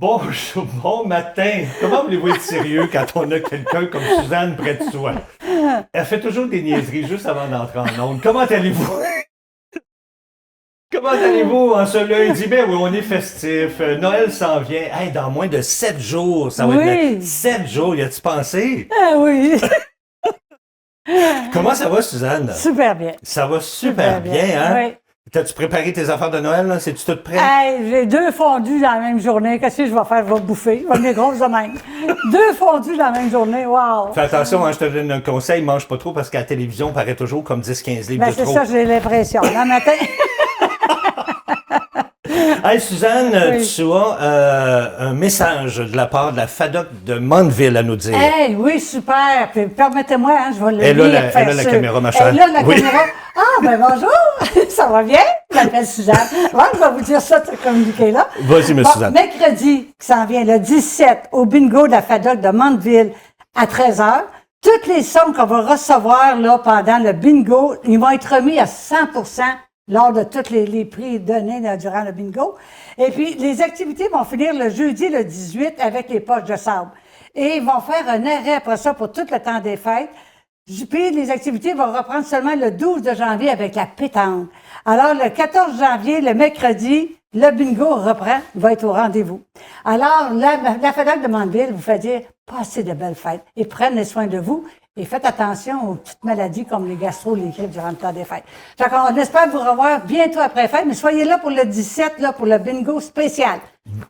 Bonjour, bon matin. Comment voulez-vous être sérieux quand on a quelqu'un comme Suzanne près de soi? Elle fait toujours des niaiseries juste avant d'entrer en ondes. Comment allez-vous? Comment allez-vous en ce lundi? Ben oui, on est festif. Noël s'en vient. Hey, dans moins de 7 jours. Ça va être 7 jours. Y a-tu pensé? Ah oui. Comment ça va, Suzanne? Super bien. Ça va super bien, hein? Oui. T'as-tu préparé tes affaires de Noël, là? C'est-tu tout prêt? Hey, j'ai 2 fondus dans la même journée. Qu'est-ce que je vais faire? Je vais bouffer. Je vais venir grosse de même. 2 fondus dans la même journée. Wow! Fais attention, hein, je te donne un conseil. Mange pas trop parce qu'à la télévision, on paraît toujours comme 10-15 livres Ben, de c'est trop. ça, j'ai l'impression. Le matin. Hey, Suzanne, Oui. tu as un message de la part de la FADOC de Mandeville à nous dire. Hey, oui, super. Puis, permettez-moi, hein, je vais le Elle a lire. elle a la caméra, ma chère. Elle a la Oui. caméra. Ah, ben bonjour. Ça va bien? Je m'appelle Suzanne. Ouais, je vais vous dire ça, ce communiqué-là. Vas-y, M. Bon, Suzanne. mercredi, qui s'en vient, le 17, au bingo de la FADOC de Mandeville, à 13h, toutes les sommes qu'on va recevoir là, pendant le bingo, ils vont être remis à 100% lors de tous les prix donnés là, durant le bingo. Et puis, les activités vont finir le jeudi, le 18, avec les poches de sable. Et ils vont faire un arrêt après ça pour tout le temps des fêtes. Puis, les activités vont reprendre seulement le 12 de janvier avec la pétanque. Alors, le 14 janvier, le mercredi, le bingo reprend, il va être au rendez-vous. Alors, la FADOC de Mandeville vous fait dire, passez de belles fêtes et prenez soin de vous et faites attention aux petites maladies comme les gastro, les grippes durant le temps des fêtes. Fait qu'on espère vous revoir bientôt après fête, mais soyez là pour le 17, là, pour le bingo spécial.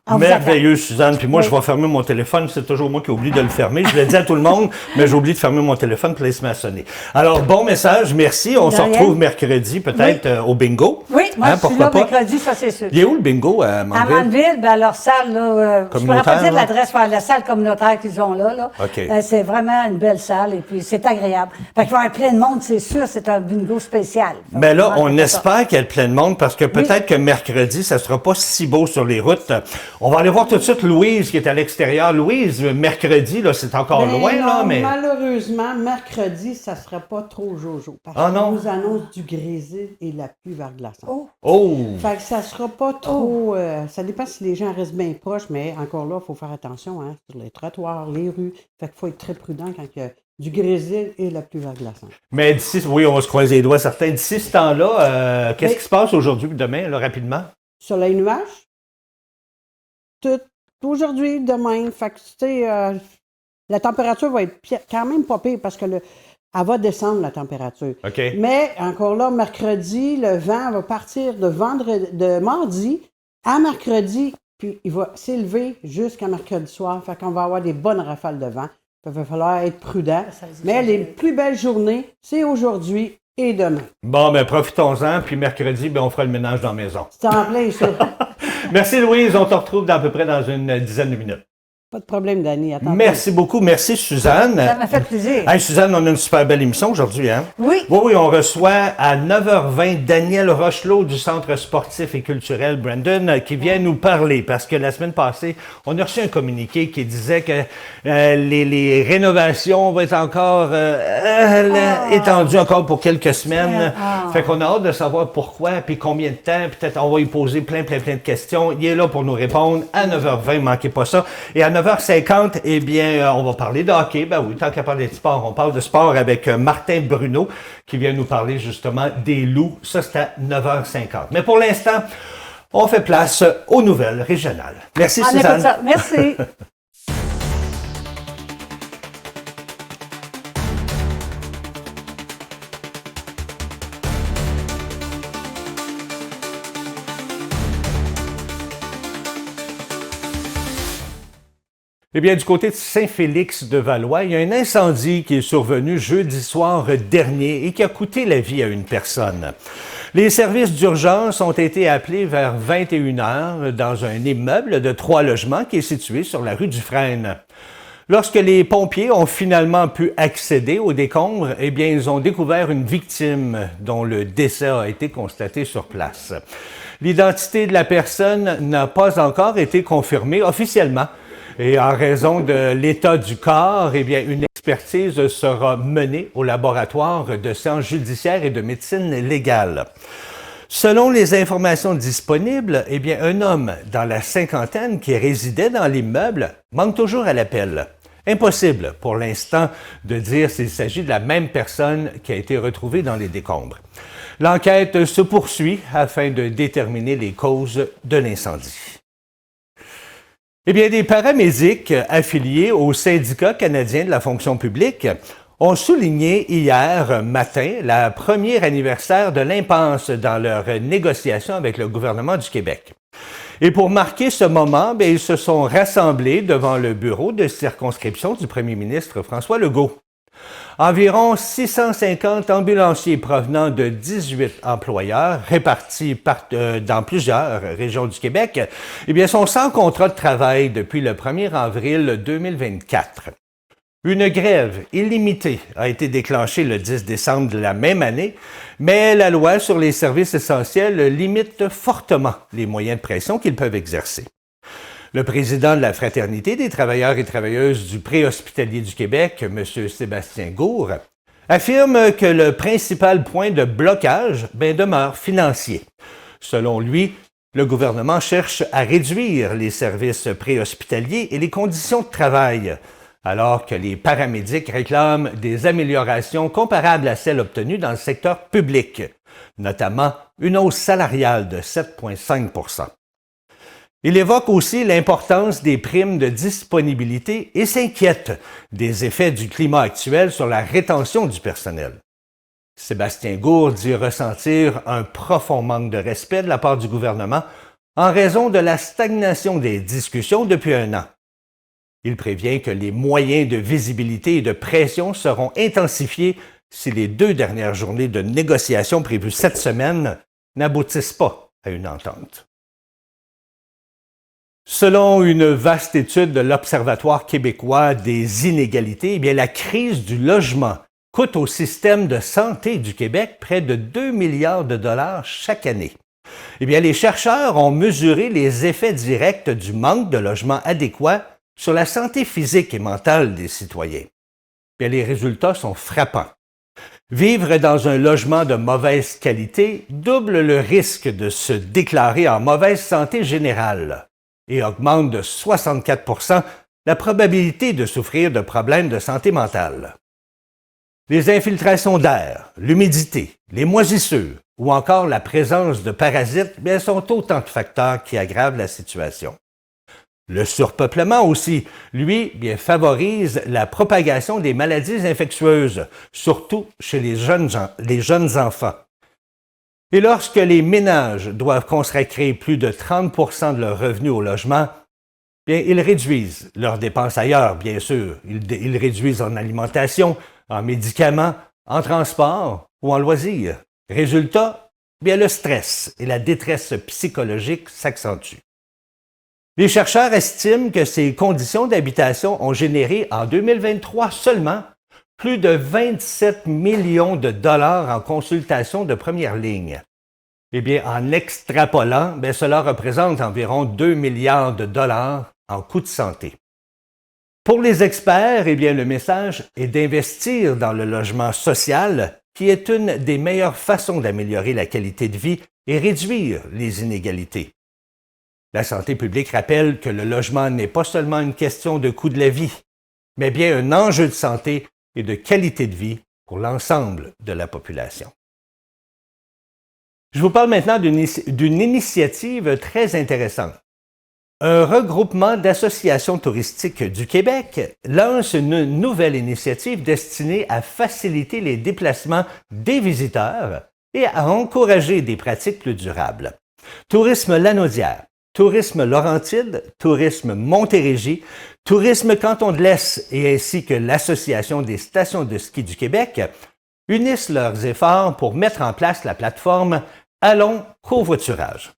On vous attend. Merveilleux, Suzanne. Puis moi, Oui. je vais fermer mon téléphone. C'est toujours moi qui oublie de le fermer. Je l'ai dit à tout le monde, mais j'ai oublié de fermer mon téléphone pour laisser sonner. Alors, bon message. Merci. On De se rien. retrouve mercredi, peut-être, au bingo. Oui, moi, Hein, je suis pourquoi là pas? mercredi, ça, c'est sûr. Il est où le bingo à À Mandeville? Mandeville, ben leur salle, là, je pourrais Communautaire, pas dire là? l'adresse, faire la salle communautaire qu'ils ont là. OK. C'est vraiment une belle salle et puis c'est agréable. Fait qu'il va y avoir plein de monde, c'est sûr, c'est un bingo spécial. Mais là, on manquez pas ça. espère qu'il y a plein de monde parce que peut-être que mercredi, ça sera pas si beau sur les routes. On va aller voir tout de suite Louise qui est à l'extérieur. Louise, mercredi, là, c'est encore Ben loin, non, là, mais... malheureusement, mercredi, ça ne sera pas trop jojo. Parce Ah qu'on non? nous annonce du grésil et la pluie verglaçante. Oh. Oh! Fait que ça sera pas trop... ça dépend si les gens restent bien proches, mais encore là, il faut faire attention hein, sur les trottoirs, les rues. Fait qu'il faut être très prudent quand il y a du grésil et la pluie verglaçante. Mais d'ici, oui, on va se croiser les doigts certains. D'ici ce temps-là, qu'est-ce Oui. qui se passe aujourd'hui et demain, là, rapidement? Soleil nuage, tout aujourd'hui, demain. Fait que, tu sais, la température va être quand même pas pire parce que elle va descendre, la température. OK. Mais encore là, mercredi, le vent va partir de mardi à mercredi, puis il va s'élever jusqu'à mercredi soir. Fait qu'on va avoir des bonnes rafales de vent. Il va falloir être prudent. Mais les plus belles journées, c'est aujourd'hui et demain. Bon, ben profitons-en, puis mercredi, ben, on fera le ménage dans la maison. C'est en plein ça. Merci Louise, on te retrouve à peu près dans une dizaine de minutes. Pas de problème, Dani. Attends. Merci beaucoup, merci Suzanne. Ça m'a fait plaisir. Hey Suzanne, on a une super belle émission aujourd'hui, hein? Oui. Oui, on reçoit à 9h20 Daniel Rochelot du Centre sportif et culturel Brandon qui vient nous parler parce que la semaine passée, on a reçu un communiqué qui disait que les rénovations vont être encore étendues encore pour quelques semaines. Fait qu'on a hâte de savoir pourquoi, puis combien de temps. Peut-être on va y poser plein de questions. Il est là pour nous répondre à 9h20, manquez pas ça. Et à 9h50, eh bien, on va parler de hockey. Ben oui, tant qu'à parler de sport, on parle de sport avec Martin Bruno qui vient nous parler justement des Loups. Ça, c'est à 9h50. Mais pour l'instant, on fait place aux nouvelles régionales. Merci, On écoute Suzanne. ça. Merci. Eh bien, du côté de Saint-Félix-de-Valois, il y a un incendie qui est survenu jeudi soir dernier et qui a coûté la vie à une personne. Les services d'urgence ont été appelés vers 21 heures dans un immeuble de 3 logements qui est situé sur la rue du Frêne. Lorsque les pompiers ont finalement pu accéder aux décombres, eh bien, ils ont découvert une victime dont le décès a été constaté sur place. L'identité de la personne n'a pas encore été confirmée officiellement. Et en raison de l'état du corps, eh bien, une expertise sera menée au laboratoire de sciences judiciaires et de médecine légale. Selon les informations disponibles, eh bien, un homme dans la cinquantaine qui résidait dans l'immeuble manque toujours à l'appel. Impossible, pour l'instant, de dire s'il s'agit de la même personne qui a été retrouvée dans les décombres. L'enquête se poursuit afin de déterminer les causes de l'incendie. Eh bien, des paramédics affiliés au syndicat canadien de la fonction publique ont souligné hier matin le premier anniversaire de l'impasse dans leurs négociations avec le gouvernement du Québec. Et pour marquer ce moment, ils se sont rassemblés devant le bureau de circonscription du premier ministre François Legault. Environ 650 ambulanciers provenant de 18 employeurs répartis dans plusieurs régions du Québec sont sans contrat de travail depuis le 1er avril 2024. Une grève illimitée a été déclenchée le 10 décembre de la même année, mais la loi sur les services essentiels limite fortement les moyens de pression qu'ils peuvent exercer. Le président de la Fraternité des travailleurs et travailleuses du préhospitalier du Québec, M. Sébastien Gour, affirme que le principal point de blocage demeure financier. Selon lui, le gouvernement cherche à réduire les services préhospitaliers et les conditions de travail, alors que les paramédics réclament des améliorations comparables à celles obtenues dans le secteur public, notamment une hausse salariale de 7,5 %. Il évoque aussi l'importance des primes de disponibilité et s'inquiète des effets du climat actuel sur la rétention du personnel. Sébastien Gour dit ressentir un profond manque de respect de la part du gouvernement en raison de la stagnation des discussions depuis un an. Il prévient que les moyens de visibilité et de pression seront intensifiés si les 2 dernières journées de négociations prévues cette semaine n'aboutissent pas à une entente. Selon une vaste étude de l'Observatoire québécois des inégalités, la crise du logement coûte au système de santé du Québec près de 2 milliards de dollars chaque année. Les chercheurs ont mesuré les effets directs du manque de logements adéquats sur la santé physique et mentale des citoyens. Les résultats sont frappants. Vivre dans un logement de mauvaise qualité double le risque de se déclarer en mauvaise santé générale et augmente de 64 % la probabilité de souffrir de problèmes de santé mentale. Les infiltrations d'air, l'humidité, les moisissures ou encore la présence de parasites sont autant de facteurs qui aggravent la situation. Le surpeuplement aussi, lui, favorise la propagation des maladies infectieuses, surtout chez les jeunes enfants. Et lorsque les ménages doivent consacrer plus de 30 % de leurs revenus au logement, ils réduisent leurs dépenses ailleurs, bien sûr. Ils réduisent en alimentation, en médicaments, en transport ou en loisirs. Résultat, le stress et la détresse psychologique s'accentuent. Les chercheurs estiment que ces conditions d'habitation ont généré en 2023 seulement plus de 27 millions de dollars en consultations de première ligne. En extrapolant, cela représente environ 2 milliards de dollars en coûts de santé. Pour les experts, le message est d'investir dans le logement social, qui est une des meilleures façons d'améliorer la qualité de vie et réduire les inégalités. La santé publique rappelle que le logement n'est pas seulement une question de coût de la vie, mais bien un enjeu de santé et de qualité de vie pour l'ensemble de la population. Je vous parle maintenant d'une initiative très intéressante. Un regroupement d'associations touristiques du Québec lance une nouvelle initiative destinée à faciliter les déplacements des visiteurs et à encourager des pratiques plus durables. Tourisme Lanaudière, Tourisme Laurentide, Tourisme Montérégie, Tourisme Canton de l'Est et ainsi que l'Association des stations de ski du Québec unissent leurs efforts pour mettre en place la plateforme Allons Covoiturage.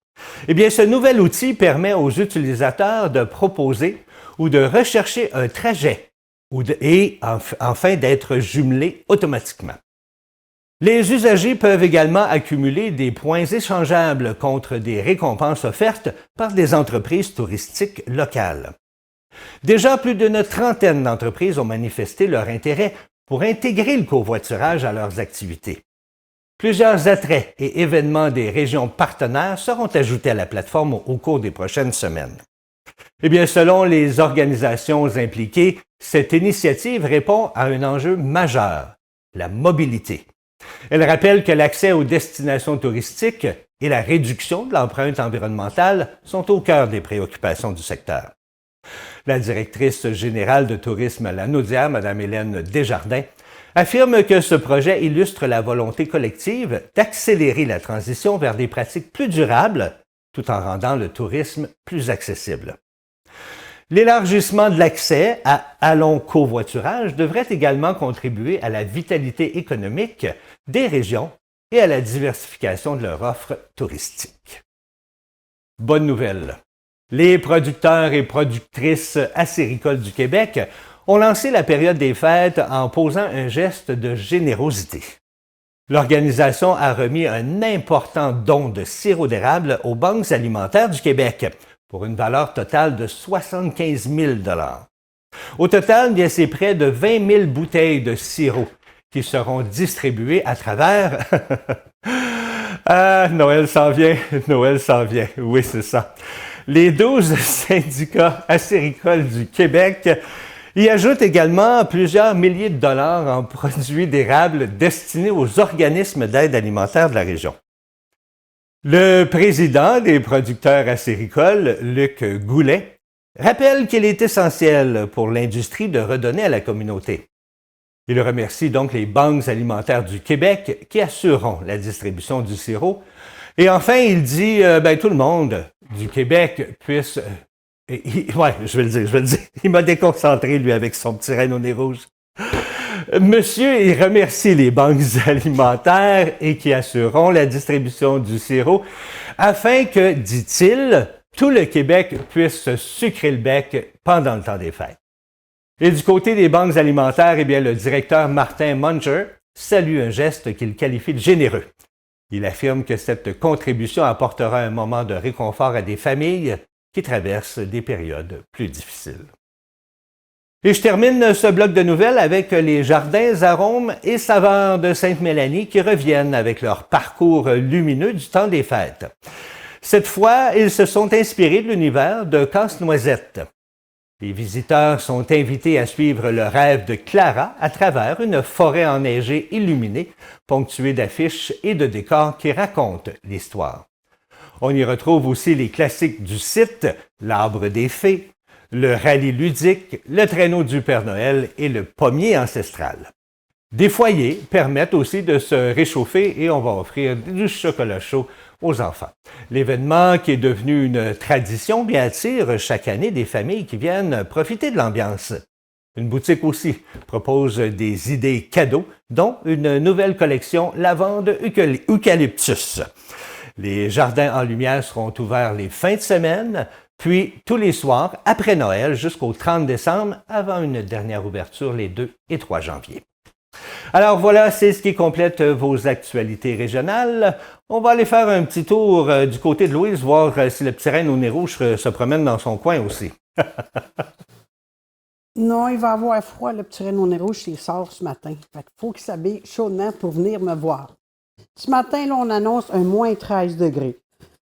Ce nouvel outil permet aux utilisateurs de proposer ou de rechercher un trajet enfin d'être jumelés automatiquement. Les usagers peuvent également accumuler des points échangeables contre des récompenses offertes par des entreprises touristiques locales. Déjà, plus d'une trentaine d'entreprises ont manifesté leur intérêt pour intégrer le covoiturage à leurs activités. Plusieurs attraits et événements des régions partenaires seront ajoutés à la plateforme au cours des prochaines semaines. Eh bien, selon les organisations impliquées, cette initiative répond à un enjeu majeur, la mobilité. Elle rappelle que l'accès aux destinations touristiques et la réduction de l'empreinte environnementale sont au cœur des préoccupations du secteur. La directrice générale de tourisme à la Naudière, Mme Hélène Desjardins, affirme que ce projet illustre la volonté collective d'accélérer la transition vers des pratiques plus durables tout en rendant le tourisme plus accessible. L'élargissement de l'accès à long covoiturage devrait également contribuer à la vitalité économique des régions et à la diversification de leur offre touristique. Bonne nouvelle! Les producteurs et productrices acéricoles du Québec ont lancé la période des fêtes en posant un geste de générosité. L'organisation a remis un important don de sirop d'érable aux banques alimentaires du Québec pour une valeur totale de 75 000 $. Au total, bien, c'est près de 20 000 bouteilles de sirop qui seront distribuées à travers... Ah, Noël s'en vient, oui, c'est ça. Les 12 syndicats acéricoles du Québec y ajoutent également plusieurs milliers de dollars en produits d'érable destinés aux organismes d'aide alimentaire de la région. Le président des producteurs acéricoles, Luc Goulet, rappelle qu'il est essentiel pour l'industrie de redonner à la communauté. Il remercie donc les banques alimentaires du Québec qui assureront la distribution du sirop. Et enfin, il dit tout le monde du Québec puisse... je vais le dire. Il m'a déconcentré, lui, avec son petit renne au nez rouge. Monsieur, il remercie les banques alimentaires et qui assureront la distribution du sirop afin que, dit-il, tout le Québec puisse se sucrer le bec pendant le temps des fêtes. Et du côté des banques alimentaires, eh bien, le directeur Martin Munger salue un geste qu'il qualifie de généreux. Il affirme que cette contribution apportera un moment de réconfort à des familles qui traversent des périodes plus difficiles. Et je termine ce bloc de nouvelles avec les jardins, arômes et saveurs de Sainte-Mélanie qui reviennent avec leur parcours lumineux du temps des fêtes. Cette fois, ils se sont inspirés de l'univers de Casse-Noisette. Les visiteurs sont invités à suivre le rêve de Clara à travers une forêt enneigée illuminée, ponctuée d'affiches et de décors qui racontent l'histoire. On y retrouve aussi les classiques du site, l'arbre des fées, le rallye ludique, le traîneau du Père Noël et le pommier ancestral. Des foyers permettent aussi de se réchauffer et on va offrir du chocolat chaud aux enfants. L'événement, qui est devenu une tradition, bien attire chaque année des familles qui viennent profiter de l'ambiance. Une boutique aussi propose des idées cadeaux, dont une nouvelle collection lavande eucalyptus. Les jardins en lumière seront ouverts les fins de semaine, puis tous les soirs après Noël jusqu'au 30 décembre, avant une dernière ouverture les 2 et 3 janvier. Alors voilà, c'est ce qui complète vos actualités régionales. On va aller faire un petit tour du côté de Louise, voir si le petit renne au nez rouge se promène dans son coin aussi. Non, il va avoir froid, le petit renne au nez rouge, il sort ce matin. Fait qu'il faut qu'il s'habille chaudement pour venir me voir. Ce matin, là, on annonce un moins 13 degrés,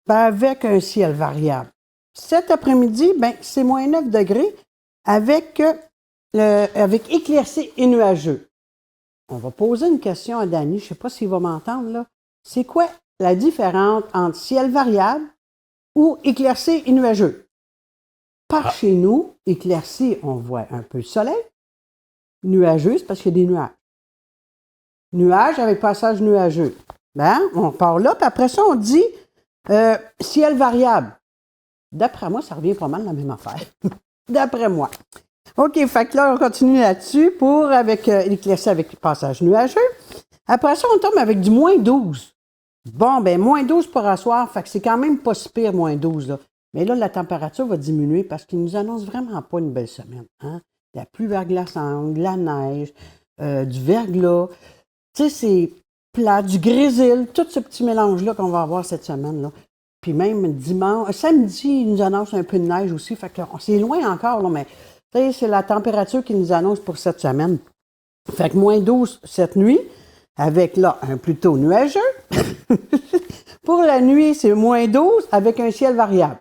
avec un ciel variable. Cet après-midi, c'est moins 9 degrés avec éclaircies et nuageux. On va poser une question à Danny, je ne sais pas s'il va m'entendre là. C'est quoi la différence entre ciel variable ou éclairci et nuageux? Par chez nous, éclairci, on voit un peu le soleil. Nuageux, c'est parce qu'il y a des nuages. Nuages avec passage nuageux. On part là, puis après ça, on dit ciel variable. D'après moi, ça revient pas mal la même affaire. D'après moi. OK, fait que là, on continue là-dessus avec l'éclairci avec passage nuageux. Après ça, on tombe avec du moins 12. Bon, moins 12 pour asseoir, fait que c'est quand même pas si pire, moins 12, là. Mais là, la température va diminuer parce qu'il nous annonce vraiment pas une belle semaine. Hein? La pluie verglaçante, de la neige, du verglas. Tu sais, c'est plat, du grésil, tout ce petit mélange-là qu'on va avoir cette semaine-là. Puis même samedi, il nous annonce un peu de neige aussi, fait que c'est loin encore, là, mais c'est la température qu'il nous annonce pour cette semaine. Fait que moins 12 cette nuit. avec là un plutôt nuageux. Pour la nuit, c'est moins 12 avec un ciel variable.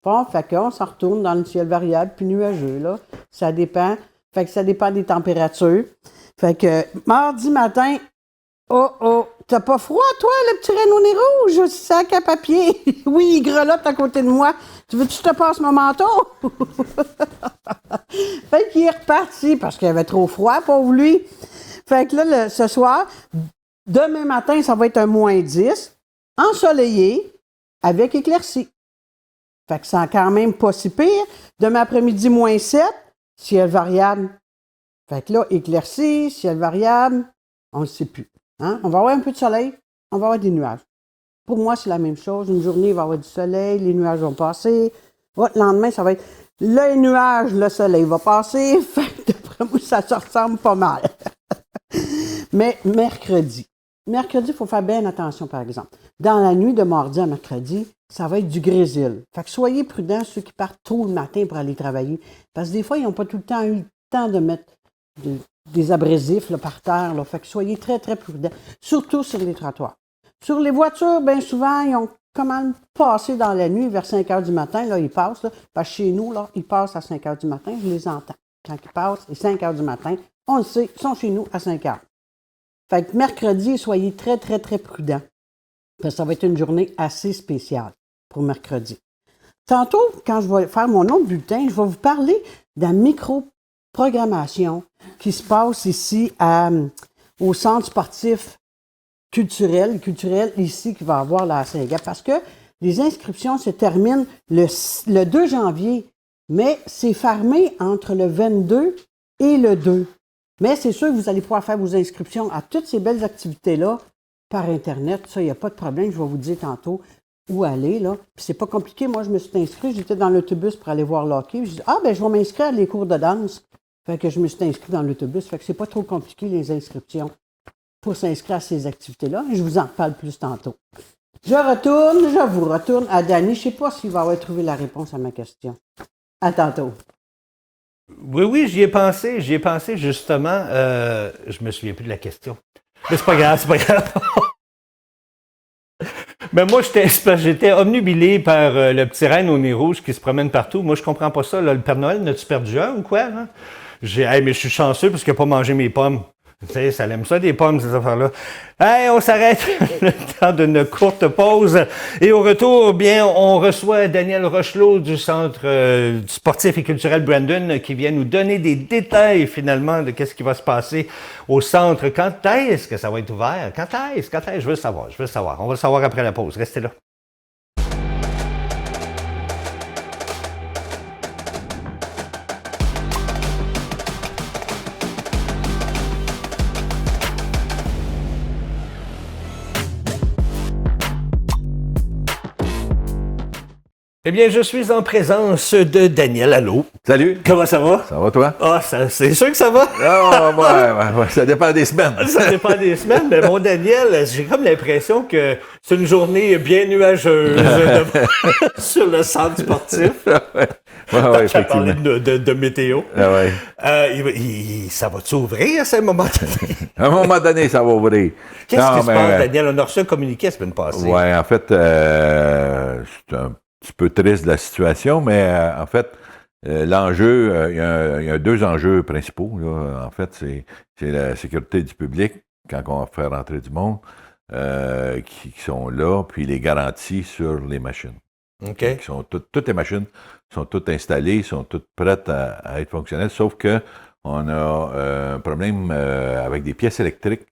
Bon, fait qu'on s'en retourne dans le ciel variable puis nuageux, là. Ça dépend. Fait que ça dépend des températures. Fait que mardi matin, t'as pas froid, toi, le petit Renault nez rouge, sac à papier? Oui, il grelotte à côté de moi. Tu veux que je te passe mon manteau? Fait qu'il est reparti parce qu'il avait trop froid, pauvre lui. Fait que là, ce soir, demain matin, ça va être un moins 10, ensoleillé, avec éclaircie. Fait que c'est quand même pas si pire. Demain après-midi, moins 7, ciel variable. Fait que là, éclairci, ciel variable, on ne sait plus. Hein? On va avoir un peu de soleil, on va avoir des nuages. Pour moi, c'est la même chose. Une journée, il va y avoir du soleil, les nuages vont passer. Le lendemain, ça va être les nuages, le soleil va passer. Fait que d'après moi, ça se ressemble pas mal. Mais mercredi, il faut faire bien attention, par exemple. Dans la nuit de mardi à mercredi, ça va être du grésil. Fait que soyez prudents, ceux qui partent tôt le matin pour aller travailler. Parce que des fois, ils n'ont pas tout le temps eu le temps de mettre des abrésifs là, par terre. Là. Fait que soyez très, très prudents, surtout sur les trottoirs. Sur les voitures, bien souvent, ils ont comment passé dans la nuit vers 5 heures du matin. Là, ils passent. Là, parce que chez nous, là, ils passent à 5 heures du matin. Je les entends. Quand ils passent, c'est 5 heures du matin. On le sait, ils sont chez nous à 5 heures. Fait que mercredi, soyez très, très, très prudents. Parce que ça va être une journée assez spéciale pour mercredi. Tantôt, quand je vais faire mon autre bulletin, je vais vous parler de la micro-programmation qui se passe ici au centre sportif culturel ici qui va avoir la Saint-Gap. Parce que les inscriptions se terminent le 2 janvier, mais c'est fermé entre le 22 et le 2. Mais c'est sûr que vous allez pouvoir faire vos inscriptions à toutes ces belles activités-là par Internet. Ça, il n'y a pas de problème. Je vais vous dire tantôt où aller, là. Puis c'est pas compliqué. Moi, je me suis inscrit. J'étais dans l'autobus pour aller voir l'hockey. Je dis, je vais m'inscrire à les cours de danse. Fait que je me suis inscrit dans l'autobus. Fait que c'est pas trop compliqué, les inscriptions, pour s'inscrire à ces activités-là. Je vous en reparle plus tantôt. Je vous retourne à Danny. Je sais pas s'il va avoir trouvé la réponse à ma question. À tantôt. Oui, j'y ai pensé justement. Je me souviens plus de la question. Mais c'est pas grave. Mais moi, j'étais obnubilé par le petit renne au nez rouge qui se promène partout. Moi, je comprends pas ça. Là. Le Père Noël, n'as-tu perdu un ou quoi? Hein? Mais je suis chanceux parce qu'il n'a pas mangé mes pommes. Tu sais, ça l'aime ça, des pommes, ces affaires-là. Hey, on s'arrête le temps d'une courte pause. Et au retour, bien, on reçoit Daniel Rochelot du Centre sportif et culturel Brandon qui vient nous donner des détails, finalement, de qu'est-ce qui va se passer au centre. Quand est-ce que ça va être ouvert? Quand est-ce? Je veux savoir. On va le savoir après la pause. Restez là. Eh bien, je suis en présence de Daniel. Allô? Salut! Comment ça va? Ça va, toi? Ah, c'est sûr que ça va? Ouais, ça dépend des semaines. Ça dépend des semaines, mais mon Daniel, j'ai comme l'impression que c'est une journée bien nuageuse sur le centre sportif. Ouais, Tu as parlé de météo. Ah ouais. Ça va-tu ouvrir à ce moment donné? À un moment donné, ça va ouvrir. Qu'est-ce qui se passe, Daniel? On a reçu un communiqué la semaine passée. Oui, en fait, c'est un petit peu triste de la situation, mais en fait, l'enjeu, il y a deux enjeux principaux. Là. En fait, c'est la sécurité du public quand on va faire rentrer du monde qui sont là, puis les garanties sur les machines. OK. Qui sont toutes les machines sont toutes installées, sont toutes prêtes à être fonctionnelles, sauf que on a un problème avec des pièces électriques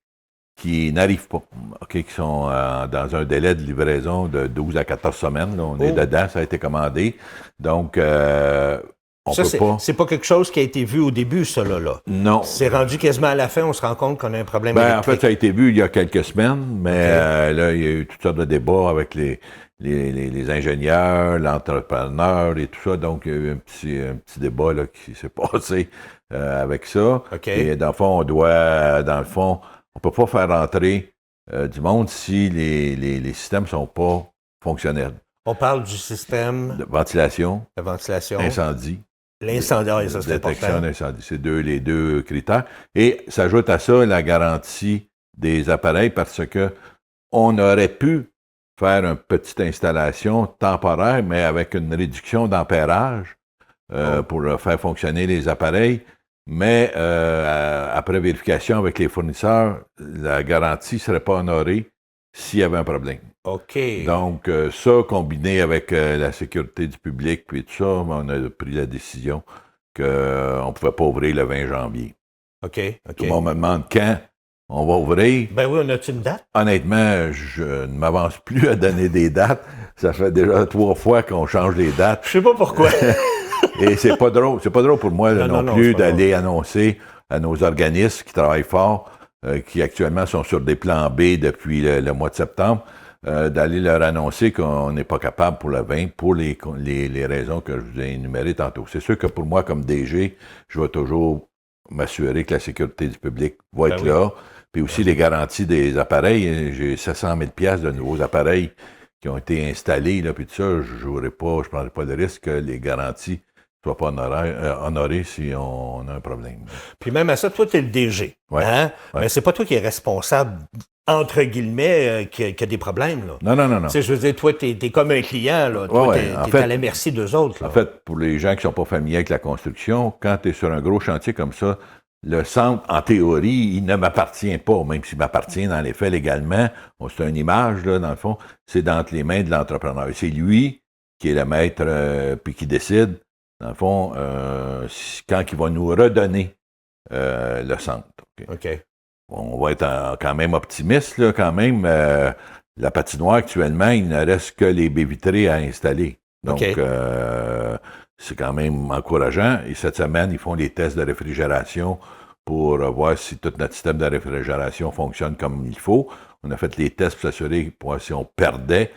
qui n'arrivent pas, qui sont dans un délai de livraison de 12 à 14 semaines. Là, on est dedans, ça a été commandé. Donc, on ça, peut pas... C'est pas quelque chose qui a été vu au début, ça, là. Non. C'est rendu quasiment à la fin, on se rend compte qu'on a un problème électrique. En fait, ça a été vu il y a quelques semaines, mais là, il y a eu toutes sortes de débats avec les ingénieurs, l'entrepreneur et tout ça. Donc, il y a eu un petit débat là, qui s'est passé avec ça. Okay. Et dans le fond, on peut pas faire rentrer du monde si les systèmes sont pas fonctionnels. On parle du système de ventilation, incendie. L'incendie, ça c'est détection important. d'incendie. C'est les deux critères. Et s'ajoute à ça la garantie des appareils parce que on aurait pu faire une petite installation temporaire, mais avec une réduction d'ampérage pour faire fonctionner les appareils. Mais après vérification avec les fournisseurs, la garantie ne serait pas honorée s'il y avait un problème. OK. Donc, ça, combiné avec la sécurité du public, puis tout ça, on a pris la décision qu'on ne pouvait pas ouvrir le 20 janvier. OK. Tout le monde me demande quand on va ouvrir. Ben oui, on a-tu une date? Honnêtement, je ne m'avance plus à donner des dates. Ça fait déjà 3 fois qu'on change les dates. Je sais pas pourquoi. Et c'est pas drôle. C'est pas drôle pour moi non plus d'aller annoncer à nos organismes qui travaillent fort, qui actuellement sont sur des plans B depuis le mois de septembre, d'aller leur annoncer qu'on n'est pas capable pour le 20 pour les raisons que je vous ai énumérées tantôt. C'est sûr que pour moi, comme DG, je vais toujours m'assurer que la sécurité du public va être là. Puis aussi les garanties des appareils. J'ai 700 000 $ de nouveaux appareils qui ont été installés, là, puis tout ça, je ne prendrai pas le risque que les garanties ne soient pas honorées si on a un problème. Puis même à ça, toi, tu es le DG. Ouais, hein? ouais. Mais c'est pas toi qui es responsable, entre guillemets, qui a des problèmes. Là. Non. Tu sais, je veux dire, toi, tu es comme un client. Là. Toi, tu es à la merci d'eux autres. Là. En fait, pour les gens qui ne sont pas familiers avec la construction, quand tu es sur un gros chantier comme ça, le centre, en théorie, il ne m'appartient pas, même s'il m'appartient dans les faits légalement. Bon, c'est une image, là, dans le fond. C'est dans les mains de l'entrepreneur. C'est lui qui est le maître, puis qui décide, dans le fond, quand il va nous redonner le centre. OK. On va être quand même optimiste, là, quand même. La patinoire, actuellement, il ne reste que les baies vitrées à installer. Donc, c'est quand même encourageant. Et cette semaine, ils font les tests de réfrigération pour voir si tout notre système de réfrigération fonctionne comme il faut. On a fait les tests pour s'assurer pour voir si on perdait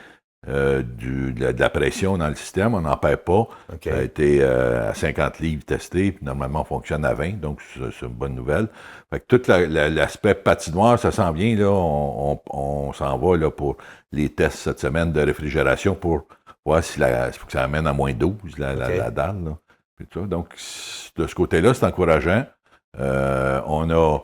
de la pression dans le système. On n'en perd pas. Okay. Ça a été à 50 livres testé, puis normalement, on fonctionne à 20, donc c'est une bonne nouvelle. Fait que tout l'aspect patinoire, ça s'en vient, là. On s'en va là, pour les tests cette semaine de réfrigération pour voir si faut que ça amène à moins 12, la dalle. Là. Puis ça. Donc, de ce côté-là, c'est encourageant. On a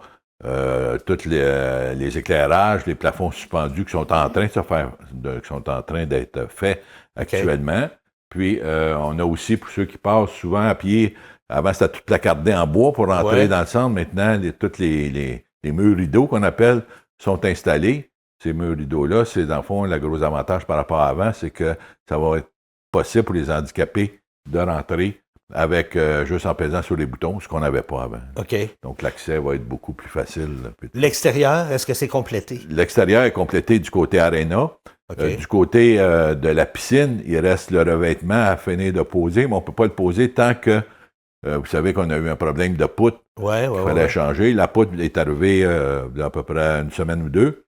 tous les éclairages, les plafonds suspendus qui sont en train de se faire, qui sont en train d'être faits actuellement. Puis, on a aussi, pour ceux qui passent souvent à pied, avant c'était tout placardé en bois pour rentrer dans le centre. Maintenant, tous les murs rideaux qu'on appelle sont installés. Ces murs rideaux-là, c'est dans le fond le gros avantage par rapport à avant, c'est que ça va être possible pour les handicapés de rentrer avec juste en pesant sur les boutons, ce qu'on n'avait pas avant. OK. Donc, l'accès va être beaucoup plus facile. L'extérieur, est-ce que c'est complété? L'extérieur est complété du côté aréna. Du côté de la piscine, il reste le revêtement à finir de poser, mais on ne peut pas le poser tant que, vous savez qu'on a eu un problème de poutre qu'il fallait changer. La poutre est arrivée il y a à peu près une semaine ou deux.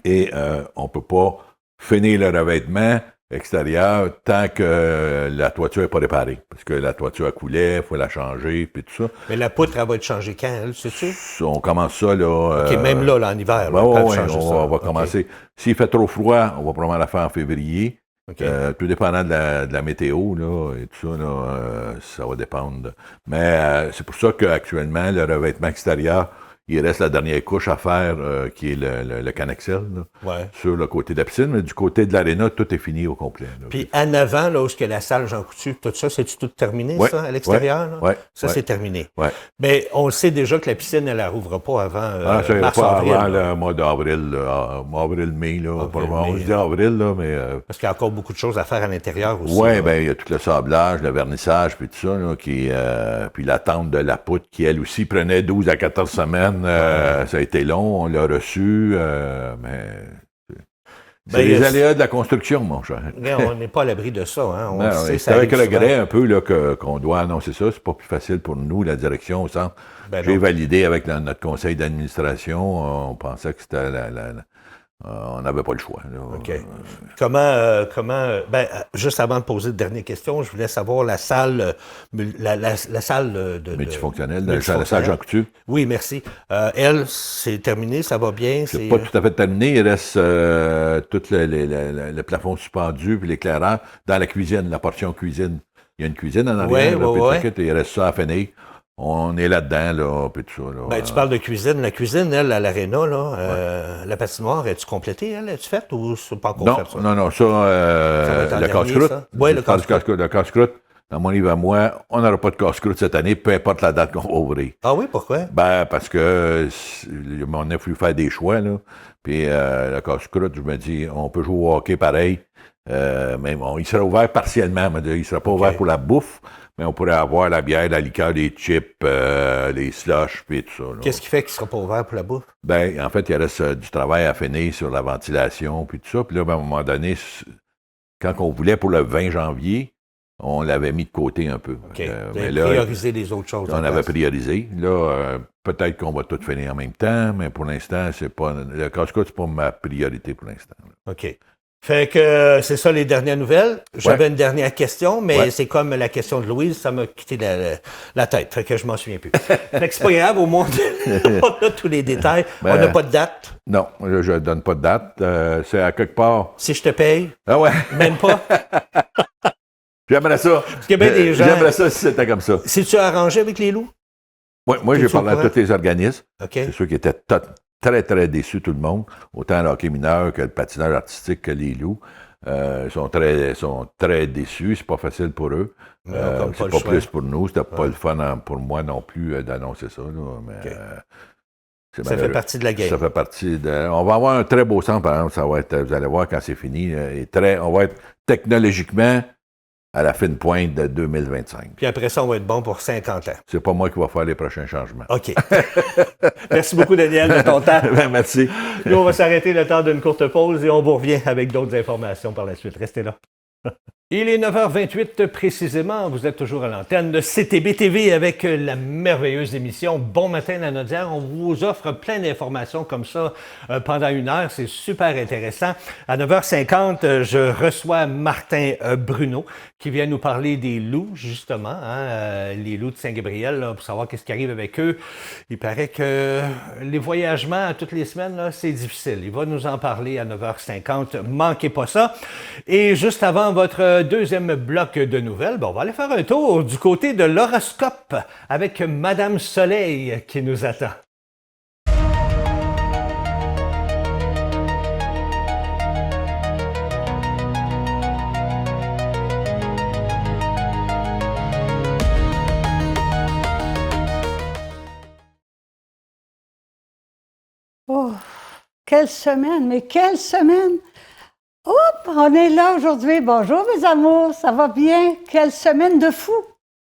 Et on ne peut pas finir le revêtement extérieur tant que la toiture n'est pas réparée. Parce que la toiture a coulé, il faut la changer, puis tout ça. Mais la poutre, elle va être changée quand, elle, sais-tu? On commence ça, là... OK, même là, en hiver, on va commencer. S'il fait trop froid, on va probablement la faire en février. Tout dépendant de la météo, là, et tout ça, là, ça va dépendre. Mais c'est pour ça qu'actuellement, le revêtement extérieur, il reste la dernière couche à faire, qui est le Canexel, sur le côté de la piscine. Mais du côté de l'aréna, tout est fini au complet. Là. Puis en avant, là, où est-ce que la salle Jean Coutu, tout ça, c'est tout terminé, ça, à l'extérieur? Ça, c'est terminé. Mais on sait déjà que la piscine, elle ne rouvre pas avant mars-avril. Avant le mois d'avril, avril-mai, là. On se dit avril, là, mais... Parce qu'il y a encore beaucoup de choses à faire à l'intérieur aussi. Oui, bien, il y a tout le sablage, le vernissage, puis tout ça, là, puis l'attente de la poutre, qui, elle aussi, prenait 12 à 14 semaines. Ça a été long, on l'a reçu, mais c'est les aléas de la construction, mon cher. Mais on n'est pas à l'abri de ça. Hein? C'est avec regret un peu là, qu'on doit annoncer ça. C'est pas plus facile pour nous, la direction au centre. J'ai validé avec notre conseil d'administration. On pensait que c'était on n'avait pas le choix. Là. OK. Comment juste avant de poser la dernière question, je voulais savoir la salle, la salle de multifonctionnelle, la salle Jean Coutu. Oui, merci. Elle, c'est terminé, ça va bien? C'est pas tout à fait terminé. Il reste tout le plafond suspendu puis l'éclairage dans la cuisine, la portion cuisine. Il y a une cuisine en arrière. Il reste ça à finir. on est là-dedans, là, puis tout ça. Là. Ben, tu parles de cuisine. La cuisine, elle, à l'aréna, là, la patinoire, es-tu complétée, elle? Es-tu faite ou c'est pas encore fait, ça? Non, va être en le dernier, casse-croûte. ça? Oui, le casse-croûte. Le casse-croûte, dans mon livre à moi, on n'aura pas de casse-croûte cette année, peu importe la date qu'on va ouvrir. Ah oui, pourquoi? Ben, parce que on a voulu faire des choix, là. Puis le casse-croûte, je me dis, on peut jouer au hockey pareil. Mais bon, il sera ouvert partiellement. Il ne sera pas ouvert pour la bouffe, mais on pourrait avoir la bière, la liqueur, les chips, les slushs, puis tout ça. Là. Qu'est-ce qui fait qu'il ne sera pas ouvert pour la bouffe? Ben, en fait, il reste du travail à finir sur la ventilation, puis tout ça. Puis là, ben, à un moment donné, quand on voulait pour le 20 janvier, on l'avait mis de côté un peu. OK. Mais là, prioriser les autres choses. on avait priorisé. Là, peut-être qu'on va tout finir en même temps, mais pour l'instant, c'est pas. Le casse-croûte, c'est pas ma priorité pour l'instant. Là. OK. Fait que c'est ça les dernières nouvelles. J'avais une dernière question, mais c'est comme la question de Louise, ça m'a quitté la tête. Fait que je m'en souviens plus. Fait que c'est pas grave, au moins, on a tous les détails. On n'a pas de date. Non, je ne donne pas de date. C'est à quelque part. Si je te paye? Ah ouais. Même pas? J'aimerais ça. Parce qu'il y a bien des gens. J'aimerais ça si c'était comme ça. Si-tu arrangé avec les loups? Ouais, moi, j'ai parlé à tous les organismes. OK. C'est sûr qu'ils étaient très, très déçus, tout le monde. Autant le hockey mineur que le patinage artistique que les loups. Ils sont très déçus. C'est pas facile pour eux. C'est pas plus pour nous. C'était pas le fun pour moi non plus d'annoncer ça. Là, mais, ça fait partie de la game. Ça fait partie de. On va avoir un très beau centre, par exemple. Ça va être, vous allez voir quand c'est fini. On va être technologiquement à la fine pointe de 2025. Puis après ça, on va être bon pour 50 ans. C'est pas moi qui va faire les prochains changements. OK. Merci beaucoup, Daniel, de ton temps. Merci. Nous, on va s'arrêter le temps d'une courte pause et on vous revient avec d'autres informations par la suite. Restez là. Il est 9h28 précisément. Vous êtes toujours à l'antenne de CTB TV avec la merveilleuse émission Bon matin la Nodière. On vous offre plein d'informations comme ça pendant une heure. C'est super intéressant. À 9h50, je reçois Martin Bruno qui vient nous parler des loups, justement. Les loups de Saint-Gabriel, là, pour savoir qu'est-ce qui arrive avec eux. Il paraît que les voyagements toutes les semaines, là, c'est difficile. Il va nous en parler à 9h50. Manquez pas ça. Et juste avant votre deuxième bloc de nouvelles, on va aller faire un tour du côté de l'horoscope avec Madame Soleil qui nous attend. Oh, quelle semaine, mais quelle semaine! Oups, on est là aujourd'hui. Bonjour mes amours, ça va bien? Quelle semaine de fou!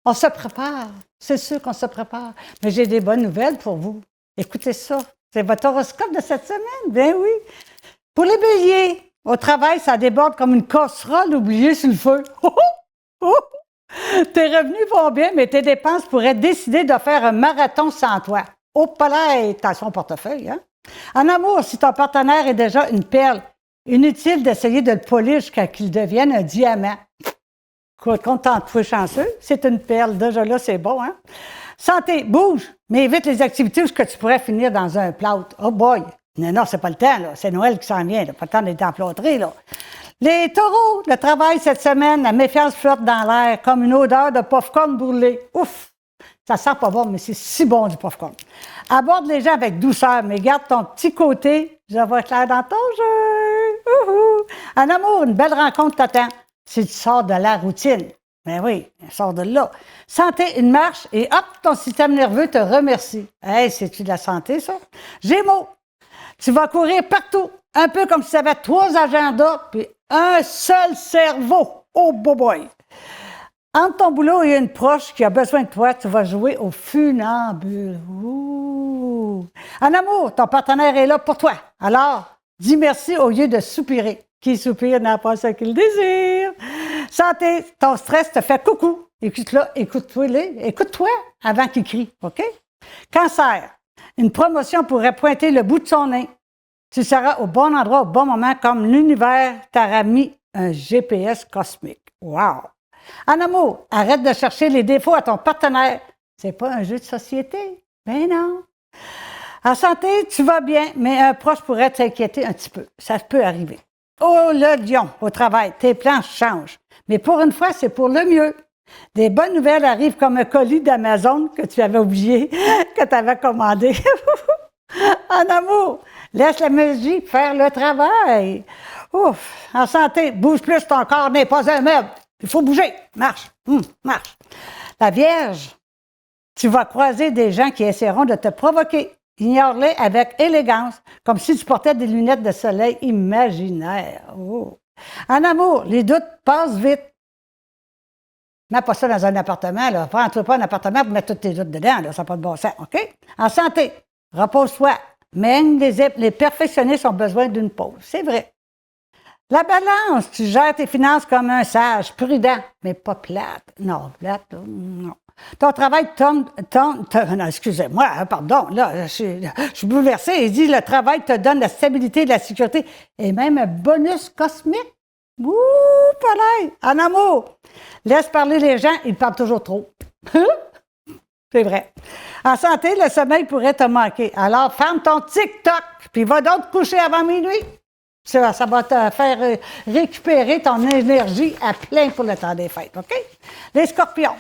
On se prépare, c'est sûr qu'on se prépare. Mais j'ai des bonnes nouvelles pour vous. Écoutez ça, c'est votre horoscope de cette semaine, bien oui. Pour les béliers, au travail, ça déborde comme une casserole oubliée sur le feu. Tes revenus vont bien, mais tes dépenses pourraient décider de faire un marathon sans toi. Au palais, t'as son portefeuille, hein? En amour, si ton partenaire est déjà une perle, inutile d'essayer de le polir jusqu'à qu'il devienne un diamant. Contente-toi chanceux, c'est une perle. Déjà là, c'est bon, hein? Santé, bouge, mais évite les activités où tu pourrais finir dans un plâtre. Oh boy! Non, c'est pas le temps, là. C'est Noël qui s'en vient, là. Pas le temps d'être emplâtré, là. Les taureaux, le travail cette semaine, la méfiance flotte dans l'air comme une odeur de popcorn brûlé. Ouf! Ça sent pas bon, mais c'est si bon du popcorn. Aborde les gens avec douceur, mais garde ton petit côté. Je vois clair dans ton jeu. Ouhou. En amour, une belle rencontre t'attend. Si tu sors de la routine. Ben oui, sors de là. Santé, une marche et hop, ton système nerveux te remercie. Hey, c'est-tu de la santé, ça? Gémeaux, tu vas courir partout. Un peu comme si tu avais 3 agendas puis un seul cerveau. Oh, boy! Entre ton boulot et une proche qui a besoin de toi, tu vas jouer au funambule. Ouh. En amour, ton partenaire est là pour toi. Alors, dis merci au lieu de soupirer. Qui soupire n'a pas ce qu'il désire. Santé, ton stress te fait coucou. Écoute-toi avant qu'il crie, OK? Cancer, une promotion pourrait pointer le bout de son nez. Tu seras au bon endroit au bon moment comme l'univers t'aura mis un GPS cosmique. Wow! En amour, arrête de chercher les défauts à ton partenaire. C'est pas un jeu de société. Ben non. En santé, tu vas bien, mais un proche pourrait t'inquiéter un petit peu. Ça peut arriver. Oh, le lion, au travail, tes plans changent. Mais pour une fois, c'est pour le mieux. Des bonnes nouvelles arrivent comme un colis d'Amazon que tu avais oublié, que tu avais commandé. En amour, laisse la magie faire le travail. Ouf, en santé, bouge plus, ton corps n'est pas un meuble. Il faut bouger. Marche, marche. La Vierge, tu vas croiser des gens qui essaieront de te provoquer. Ignore-les avec élégance, comme si tu portais des lunettes de soleil imaginaires. Oh. En amour, les doutes passent vite. Mets pas ça dans un appartement, là. Prends-toi pas un appartement pour mettre tous tes doutes dedans, là. Ça n'a pas de bon sens, OK? En santé, repose-toi. Même les perfectionnistes ont besoin d'une pause. C'est vrai. La balance, tu gères tes finances comme un sage, prudent, mais pas plate. Non, plate, non. Ton travail non, excusez-moi, pardon, là, je suis bouleversée. Il dit, le travail te donne la stabilité, la sécurité et même un bonus cosmique. Ouh, pas l'air. En amour, laisse parler les gens, ils parlent toujours trop. C'est vrai. En santé, le sommeil pourrait te manquer. Alors, ferme ton TikTok, puis va donc te coucher avant minuit. Ça va te faire récupérer ton énergie à plein pour le temps des fêtes, OK? Les scorpions.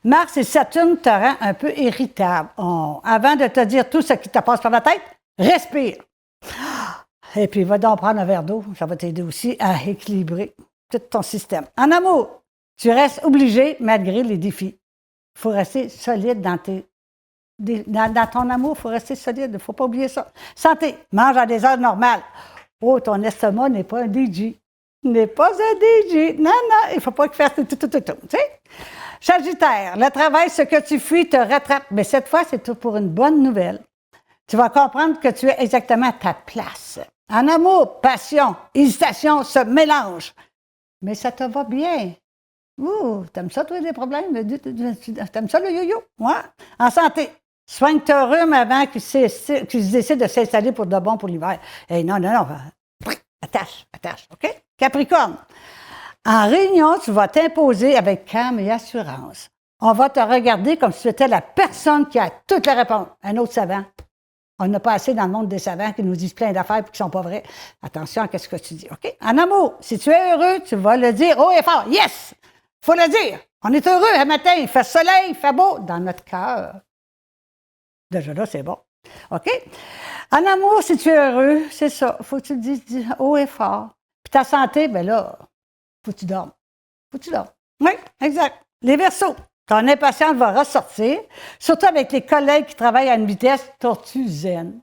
Mars et Saturne te rendent un peu irritable. Avant de te dire tout ce qui te passe par la tête, respire. Et puis, va donc prendre un verre d'eau. Ça va t'aider aussi à équilibrer tout ton système. En amour, tu restes obligé malgré les défis. Il faut rester solide dans ton amour. Il faut rester solide. Il ne faut pas oublier ça. Santé, mange à des heures normales. Oh, ton estomac n'est pas un DJ. N'est pas un DJ. Non, non, il ne faut pas qu'il fasse tout. Tu sais? Sagittaire, le travail, ce que tu fuis, te rattrape. Mais cette fois, c'est tout pour une bonne nouvelle. Tu vas comprendre que tu es exactement à ta place. En amour, passion, hésitation se mélangent. Mais ça te va bien. Ouh, t'aimes ça, toi, les problèmes? T'aimes ça, le yo-yo? Ouais. En santé, soigne ton rhume avant qu'il décide de s'installer pour de bon pour l'hiver. Hey, non. Attache, OK? Capricorne, en réunion, tu vas t'imposer avec calme et assurance. On va te regarder comme si tu étais la personne qui a toutes les réponses. Un autre savant. On n'a pas assez dans le monde des savants qui nous disent plein d'affaires et qui ne sont pas vraies. Attention à ce que tu dis, OK? En amour, si tu es heureux, tu vas le dire haut et fort. Yes! Il faut le dire. On est heureux un matin, il fait soleil, il fait beau dans notre cœur. Déjà là, c'est bon. OK? En amour, si tu es heureux, c'est ça. Il faut que tu le dises haut et fort. Puis ta santé, bien là, faut que tu dormes. Oui, exact. Les Verseaux, ton impatience va ressortir, surtout avec les collègues qui travaillent à une vitesse tortue zen.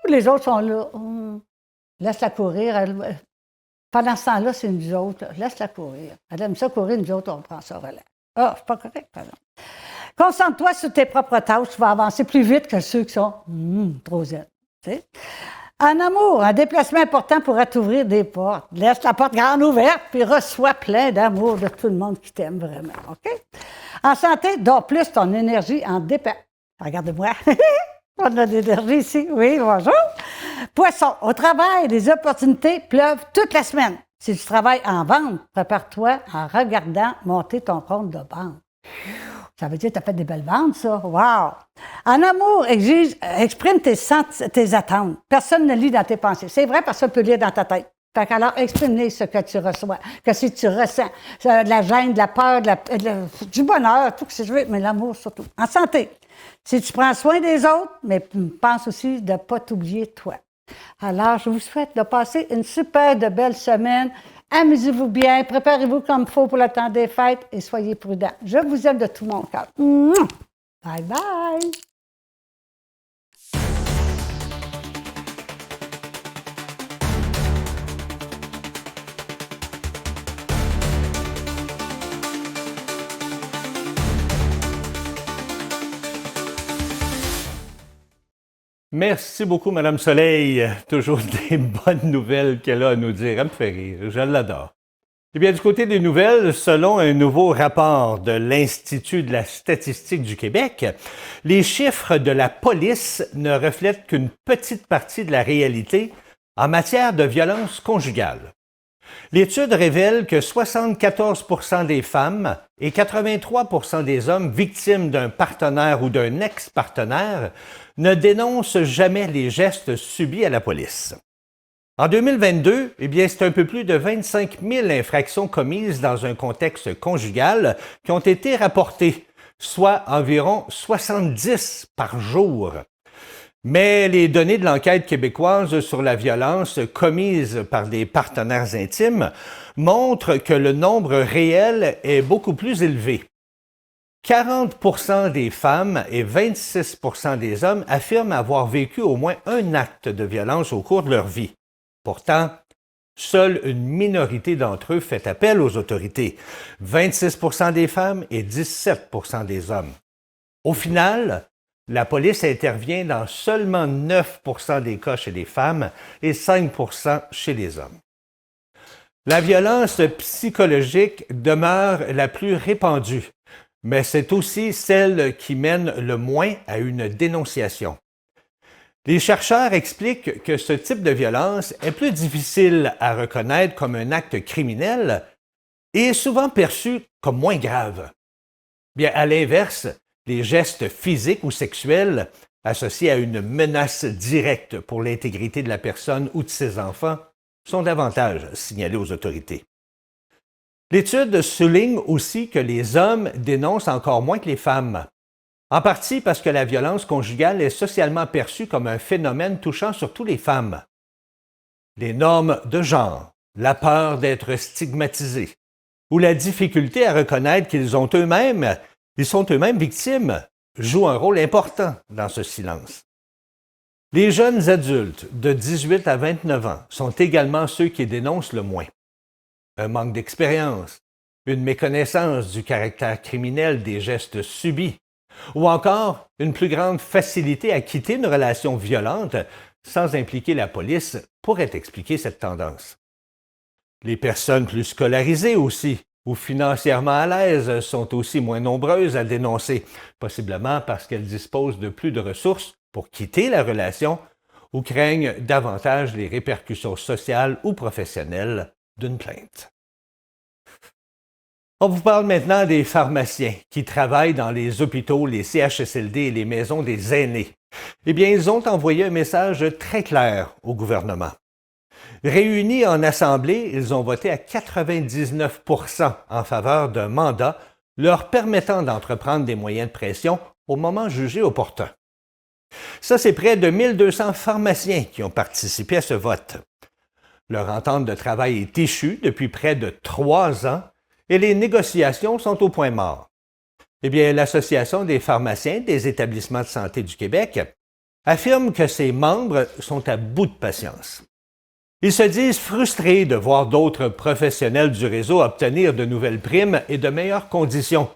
Les autres sont là. Laisse-la courir. Pendant ce temps-là, c'est nous autres. Laisse-la courir. Elle aime ça courir, nous autres, on prend ça relais. Ah, c'est pas correct, par exemple. Concentre-toi sur tes propres tâches. Tu vas avancer plus vite que ceux qui sont trop zen. Tu sais? En amour, un déplacement important pourra t'ouvrir des portes. Laisse la porte grande ouverte, puis reçois plein d'amour de tout le monde qui t'aime vraiment, OK? En santé, dors plus, ton énergie en dépend. Regarde-moi. On a de l'énergie ici. Oui, bonjour. Poisson, au travail, les opportunités pleuvent toute la semaine. Si tu travailles en vente, prépare-toi en regardant monter ton compte de banque. Ça veut dire que tu as fait des belles ventes, ça. Wow! En amour, exprime tes attentes. Personne ne lit dans tes pensées. C'est vrai, personne ne peut lire dans ta tête. Fait qu'alors, exprime ce que tu reçois, que si tu ressens de la gêne, de la peur, du bonheur, tout ce que je veux, mais l'amour surtout. En santé, si tu prends soin des autres, mais pense aussi de ne pas t'oublier toi. Alors, je vous souhaite de passer une super de belle semaine. Amusez-vous bien, préparez-vous comme il faut pour le temps des fêtes et soyez prudents. Je vous aime de tout mon cœur. Bye bye! Merci beaucoup, Madame Soleil. Toujours des bonnes nouvelles qu'elle a à nous dire. Elle me fait rire. Je l'adore. Eh bien, du côté des nouvelles, selon un nouveau rapport de l'Institut de la statistique du Québec, les chiffres de la police ne reflètent qu'une petite partie de la réalité en matière de violence conjugale. L'étude révèle que 74% des femmes et 83% des hommes victimes d'un partenaire ou d'un ex-partenaire ne dénoncent jamais les gestes subis à la police. En 2022, eh bien, c'est un peu plus de 25 000 infractions commises dans un contexte conjugal qui ont été rapportées, soit environ 70 par jour. Mais les données de l'enquête québécoise sur la violence commise par des partenaires intimes montrent que le nombre réel est beaucoup plus élevé. 40% des femmes et 26% des hommes affirment avoir vécu au moins un acte de violence au cours de leur vie. Pourtant, seule une minorité d'entre eux fait appel aux autorités, 26% des femmes et 17% des hommes. Au final, la police intervient dans seulement 9% des cas chez les femmes et 5% chez les hommes. La violence psychologique demeure la plus répandue, mais c'est aussi celle qui mène le moins à une dénonciation. Les chercheurs expliquent que ce type de violence est plus difficile à reconnaître comme un acte criminel et est souvent perçu comme moins grave. Bien, à l'inverse, les gestes physiques ou sexuels associés à une menace directe pour l'intégrité de la personne ou de ses enfants sont davantage signalés aux autorités. L'étude souligne aussi que les hommes dénoncent encore moins que les femmes, en partie parce que la violence conjugale est socialement perçue comme un phénomène touchant surtout les femmes. Les normes de genre, la peur d'être stigmatisés ou la difficulté à reconnaître qu'ils sont eux-mêmes victimes jouent un rôle important dans ce silence. Les jeunes adultes de 18 à 29 ans sont également ceux qui dénoncent le moins. Un manque d'expérience, une méconnaissance du caractère criminel des gestes subis, ou encore une plus grande facilité à quitter une relation violente sans impliquer la police pourrait expliquer cette tendance. Les personnes plus scolarisées aussi, ou financièrement à l'aise, sont aussi moins nombreuses à dénoncer, possiblement parce qu'elles disposent de plus de ressources pour quitter la relation ou craignent davantage les répercussions sociales ou professionnelles d'une plainte. On vous parle maintenant des pharmaciens qui travaillent dans les hôpitaux, les CHSLD et les maisons des aînés. Eh bien, ils ont envoyé un message très clair au gouvernement. Réunis en assemblée, ils ont voté à 99% en faveur d'un mandat leur permettant d'entreprendre des moyens de pression au moment jugé opportun. Ça, c'est près de 1200 pharmaciens qui ont participé à ce vote. Leur entente de travail est échue depuis près de 3 ans et les négociations sont au point mort. Eh bien, l'Association des pharmaciens des établissements de santé du Québec affirme que ses membres sont à bout de patience. Ils se disent frustrés de voir d'autres professionnels du réseau obtenir de nouvelles primes et de meilleures conditions,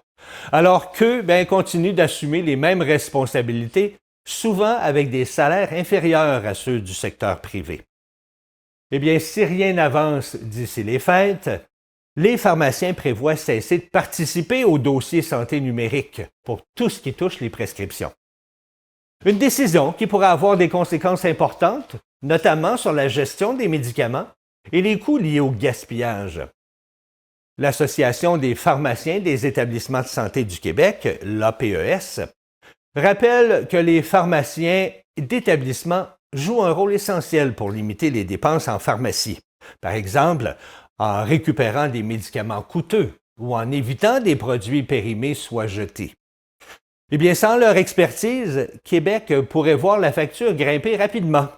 alors qu'eux continuent d'assumer les mêmes responsabilités, souvent avec des salaires inférieurs à ceux du secteur privé. Eh bien, si rien n'avance d'ici les fêtes, les pharmaciens prévoient cesser de participer au dossier santé numérique pour tout ce qui touche les prescriptions. Une décision qui pourra avoir des conséquences importantes, notamment sur la gestion des médicaments et les coûts liés au gaspillage. L'Association des pharmaciens des établissements de santé du Québec, l'APES, rappelle que les pharmaciens d'établissement jouent un rôle essentiel pour limiter les dépenses en pharmacie. Par exemple, en récupérant des médicaments coûteux ou en évitant des produits périmés soient jetés. Eh bien, sans leur expertise, Québec pourrait voir la facture grimper rapidement.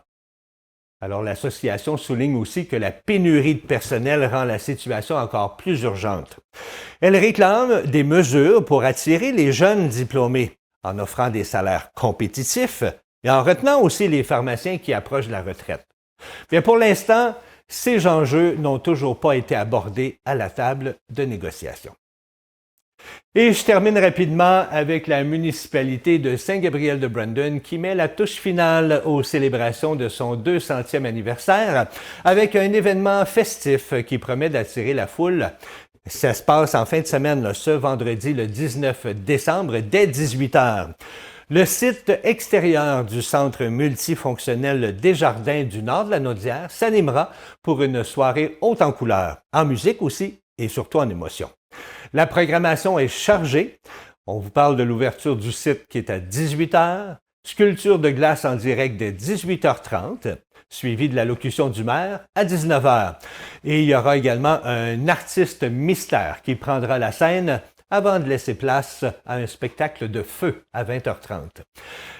Alors, l'association souligne aussi que la pénurie de personnel rend la situation encore plus urgente. Elle réclame des mesures pour attirer les jeunes diplômés, en offrant des salaires compétitifs et en retenant aussi les pharmaciens qui approchent de la retraite. Bien, pour l'instant, ces enjeux n'ont toujours pas été abordés à la table de négociation. Et je termine rapidement avec la municipalité de Saint-Gabriel-de-Brandon qui met la touche finale aux célébrations de son 200e anniversaire avec un événement festif qui promet d'attirer la foule. Ça se passe en fin de semaine, ce vendredi, le 19 décembre, dès 18h. Le site extérieur du centre multifonctionnel Desjardins du Nord de la Naudière s'animera pour une soirée haute en couleurs, en musique aussi et surtout en émotion. La programmation est chargée. On vous parle de l'ouverture du site qui est à 18h, Sculpture de glace en direct de 18h30, suivi de l'allocution du maire à 19h. Et il y aura également un artiste mystère qui prendra la scène avant de laisser place à un spectacle de feu à 20h30.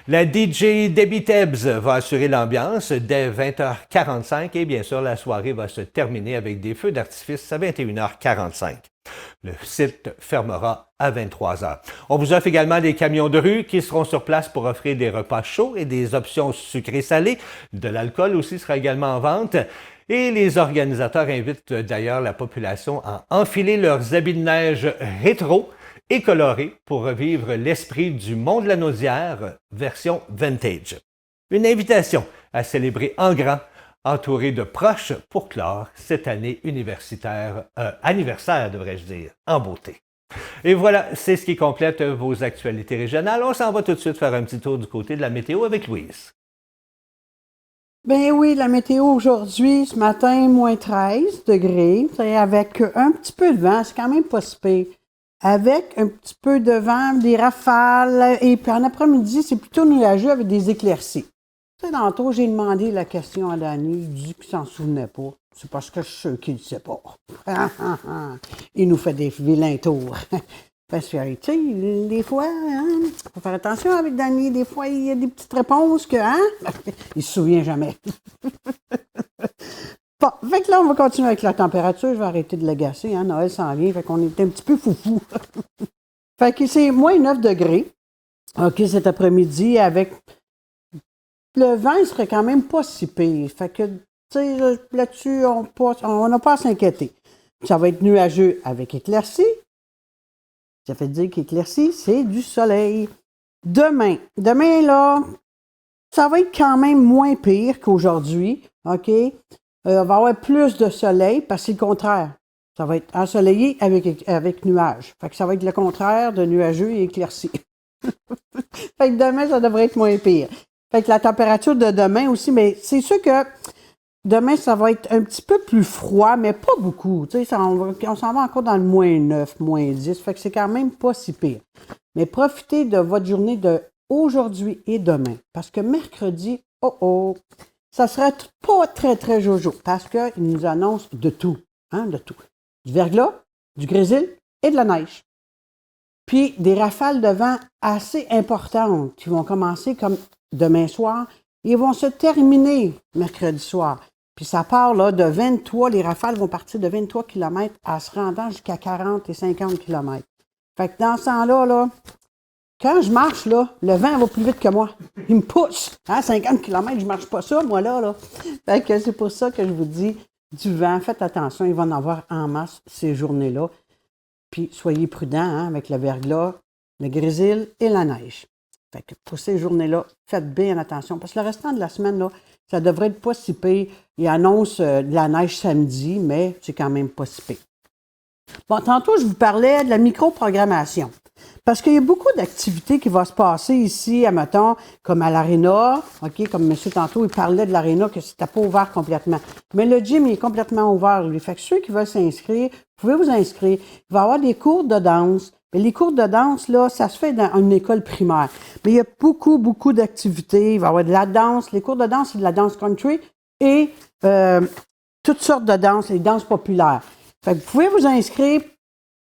La DJ Debbie Tebbs va assurer l'ambiance dès 20h45 et bien sûr, la soirée va se terminer avec des feux d'artifice à 21h45. Le site fermera à 23h. On vous offre également des camions de rue qui seront sur place pour offrir des repas chauds et des options sucrées-salées. De l'alcool aussi sera également en vente. Et les organisateurs invitent d'ailleurs la population à enfiler leurs habits de neige rétro et colorés pour revivre l'esprit du Mont de la Naudière version vintage. Une invitation à célébrer en grand, entouré de proches pour clore cette année anniversaire, devrais-je dire, en beauté. Et voilà, c'est ce qui complète vos actualités régionales. On s'en va tout de suite faire un petit tour du côté de la météo avec Louise. Ben oui, la météo aujourd'hui, ce matin, moins 13 degrés, avec un petit peu de vent, c'est quand même pas si pire. Avec un petit peu de vent, des rafales, et puis en après-midi, c'est plutôt nuageux avec des éclaircies. Tu sais, tantôt, j'ai demandé la question à Danny, il dit qu'il s'en souvenait pas. C'est parce que je suis sûr qu'il ne sait pas. Il nous fait des vilains tours. Parce que, tu sais, des fois, il faut faire attention avec Danny. Des fois, il y a des petites réponses que, il se souvient jamais. Bon, fait que là, on va continuer avec la température. Je vais arrêter de l'agacer, Noël s'en vient. Fait qu'on est un petit peu foufou. Fait que c'est moins 9 degrés. OK, cet après-midi, avec le vent, il serait quand même pas si pire. Fait que, tu sais, là-dessus, on n'a pas à s'inquiéter. Ça va être nuageux avec éclaircies. Ça fait dire qu'éclairci, c'est du soleil. Demain, là, ça va être quand même moins pire qu'aujourd'hui, OK? On va avoir plus de soleil parce que c'est le contraire. Ça va être ensoleillé avec nuages. Fait que ça va être le contraire de nuageux et éclairci. Fait que demain, ça devrait être moins pire. Fait que la température de demain aussi, mais c'est sûr que demain, ça va être un petit peu plus froid, mais pas beaucoup. Tu sais, on s'en va encore dans le moins 9, moins 10. Fait que c'est quand même pas si pire. Mais profitez de votre journée de aujourd'hui et demain. Parce que mercredi, ça sera pas très, très jojo. Parce qu'ils nous annoncent de tout. De tout. Du verglas, du grésil et de la neige. Puis des rafales de vent assez importantes qui vont commencer comme demain soir et vont se terminer mercredi soir. Puis ça part là, de 23, les rafales vont partir de 23 km à se rendant jusqu'à 40 et 50 km. Fait que dans ce temps-là, là, quand je marche, là, le vent va plus vite que moi. Il me pousse. 50 km, je marche pas ça, moi, là. Fait que c'est pour ça que je vous dis, du vent, faites attention, il va en avoir en masse ces journées-là. Puis soyez prudents avec le verglas, le grésil et la neige. Fait que pour ces journées-là, faites bien attention. Parce que le restant de la semaine, là, ça devrait être pas si pire. Il annonce de la neige samedi, mais c'est quand même pas si pire. Bon, tantôt, je vous parlais de la microprogrammation. Parce qu'il y a beaucoup d'activités qui vont se passer ici, admettons, comme à l'aréna. OK, comme monsieur tantôt, il parlait de l'aréna, que c'était pas ouvert complètement. Mais le gym, il est complètement ouvert, lui. Fait que ceux qui veulent s'inscrire, vous pouvez vous inscrire. Il va y avoir des cours de danse. Mais les cours de danse, là, ça se fait dans une école primaire. Mais il y a beaucoup, beaucoup d'activités. Il va y avoir de la danse. Les cours de danse, c'est de la danse country et toutes sortes de danses, les danses populaires. Fait que vous pouvez vous inscrire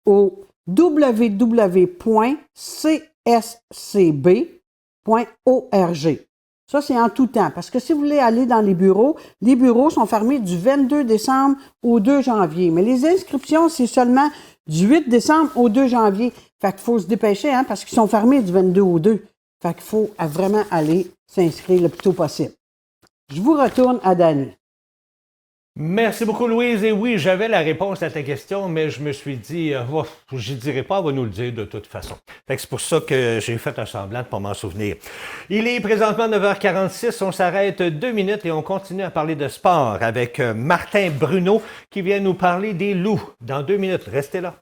au www.cscb.org. Ça, c'est en tout temps. Parce que si vous voulez aller dans les bureaux sont fermés du 22 décembre au 2 janvier. Mais les inscriptions, c'est seulement du 8 décembre au 2 janvier. Fait qu'il faut se dépêcher, parce qu'ils sont fermés du 22 au 2. Fait qu'il faut vraiment aller s'inscrire le plus tôt possible. Je vous retourne à Danny. Merci beaucoup, Louise. Et oui, j'avais la réponse à ta question, mais je me suis dit, je ne dirai pas, elle va nous le dire de toute façon. Fait que c'est pour ça que j'ai fait un semblant de ne pas m'en souvenir. Il est présentement 9h46, on s'arrête 2 minutes et on continue à parler de sport avec Martin Bruno qui vient nous parler des loups. Dans 2 minutes, restez là.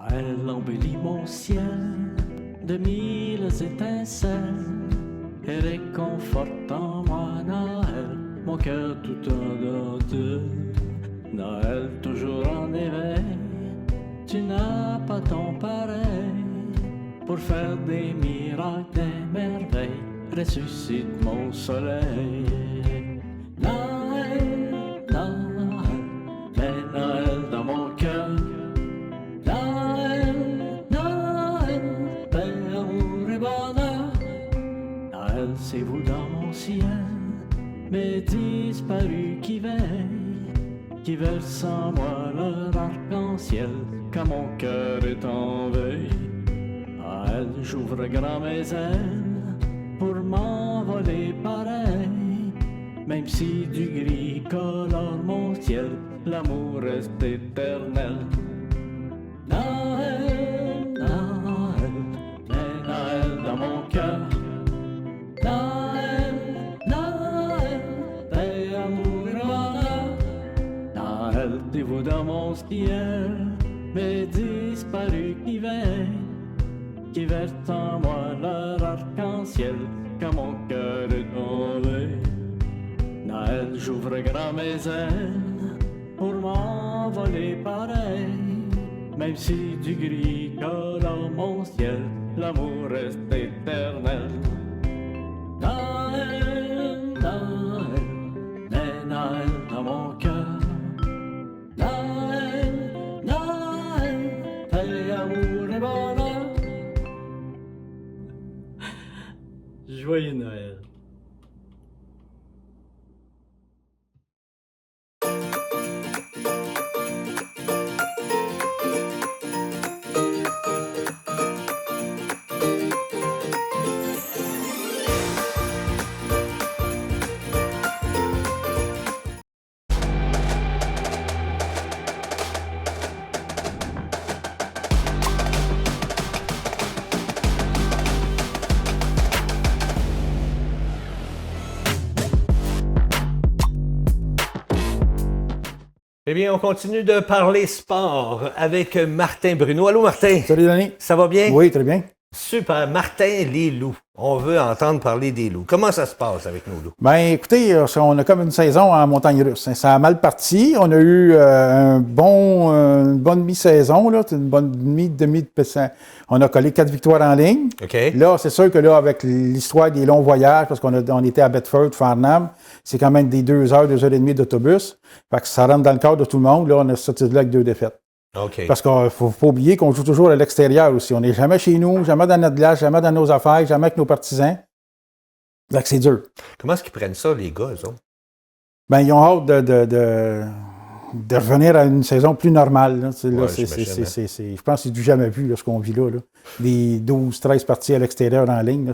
Elle embellit mon ciel de 1000 étincelles et réconforte en moi Noël mon cœur tout en dentelle. Noël toujours en éveil, tu n'as pas ton pareil. Pour faire des miracles, des merveilles, ressuscite mon soleil. Noël, Noël, mais Noël dans mon cœur. Noël, Noël, paix, amour et bonheur. Noël, c'est vous dans mon ciel, mes disparus qui versent en moi leur arc-en-ciel, quand mon cœur est en veille. Noël, j'ouvre grand mes ailes pour m'envoler pareil. Même si du gris colore mon ciel, l'amour reste éternel. Noël, Noël, mais Noël dans mon cœur. Noël, Noël, paix, amour et bonheur. Noël, t'es vous dans mon ciel, mes disparus qui versent en moi leur arc-en-ciel, quand mon cœur est tombé. Noël, j'ouvre grand mes ailes pour m'envoler pareil. Même si du gris colore mon ciel, l'amour reste éternel. Noël, Noël, mais Noël dans mon cœur. Noël, Noël, paix, amour et bonheur. Joyeux Noël. Eh bien, on continue de parler sport avec Martin Bruno. Allô, Martin? Salut, Denis. Ça va bien? Oui, très bien. Super. Martin, les loups. On veut entendre parler des loups. Comment ça se passe avec nos loups? Ben, écoutez, on a comme une saison en montagne russe. Ça a mal parti. On a eu une bonne mi-saison, là, une bonne demi. On a collé 4 victoires en ligne. OK. Là, c'est sûr que là, avec l'histoire des longs voyages, parce qu'on était à Bedford, Farnham, c'est quand même des 2 heures et demie d'autobus. Fait que ça rentre dans le cadre de tout le monde. Là, on a sorti de là avec 2 défaites. OK. Parce qu'il ne faut pas oublier qu'on joue toujours à l'extérieur aussi. On n'est jamais chez nous, jamais dans notre glace, jamais dans nos affaires, jamais avec nos partisans. Fait que c'est dur. Comment est-ce qu'ils prennent ça, les gars, eux autres? Ben, ils ont hâte de revenir à une saison plus normale. Là. Ouais, Je pense que c'est du jamais vu, là, ce qu'on vit là. Des 12-13 parties à l'extérieur en ligne, là,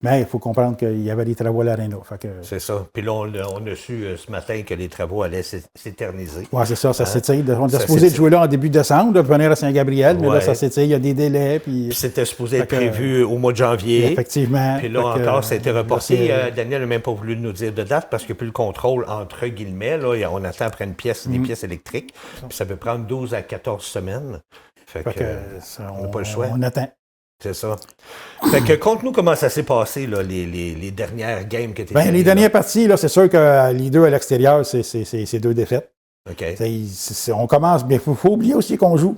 mais il faut comprendre qu'il y avait des travaux à l'Arena. C'est ça. Puis là, on a su ce matin que les travaux allaient s'éterniser. Oui, c'est ça, ça s'étire. On était Ça supposé s'étire. jouer là en début décembre, de venir à Saint-Gabriel, mais Ouais. là, ça s'étire, il y a des délais. Puis C'était supposé être Fait que, prévu au mois de janvier. effectivement. Puis là Fait que, encore, ça a été reporté. là, Daniel n'a même pas voulu nous dire de date parce qu'il n'y a plus le contrôle, entre guillemets. Là, et on attend après des pièces électriques. Puis ça peut prendre 12 à 14 semaines. Fait fait que, que, ça, on n'a pas le choix. On attend. C'est ça. Fait que conte-nous comment ça s'est passé, là, les dernières games que tu Ben, les dernières parties, là, c'est sûr que les deux à l'extérieur, c'est 2 défaites. OK. On commence, mais il faut oublier aussi qu'on joue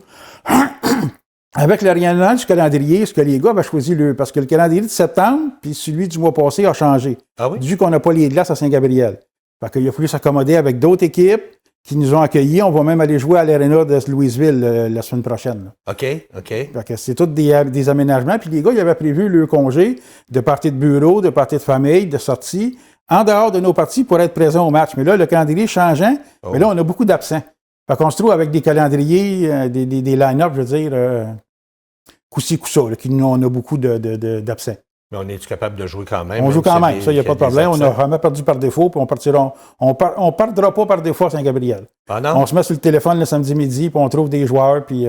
avec le réalignage du calendrier, ce que les gars avaient choisi, parce que le calendrier de septembre puis celui du mois passé a changé. Ah oui? Vu qu'on n'a pas les glaces à Saint-Gabriel. Fait qu'il a fallu s'accommoder avec d'autres équipes qui nous ont accueillis. On va même aller jouer à l'Arena de Louisville la semaine prochaine. Là. OK. Fait que c'est tous des aménagements. Puis les gars, ils avaient prévu le congé de parties de bureau, de parties de famille, de sortie, en dehors de nos parties pour être présents au match. Mais là, le calendrier changeant, mais là, on a beaucoup d'absents. Fait qu'on se trouve avec des calendriers, des line-up, je veux dire, coup-ci, coup-ça, on a beaucoup d'absents. Mais on est-tu capable de jouer quand même? On joue quand même, ça, il n'y a qu'il pas de des problème. On absents? n'a jamais perdu par défaut, puis on perdra pas par défaut à Saint-Gabriel. Ah non? On se met sur le téléphone le samedi midi, puis on trouve des joueurs, puis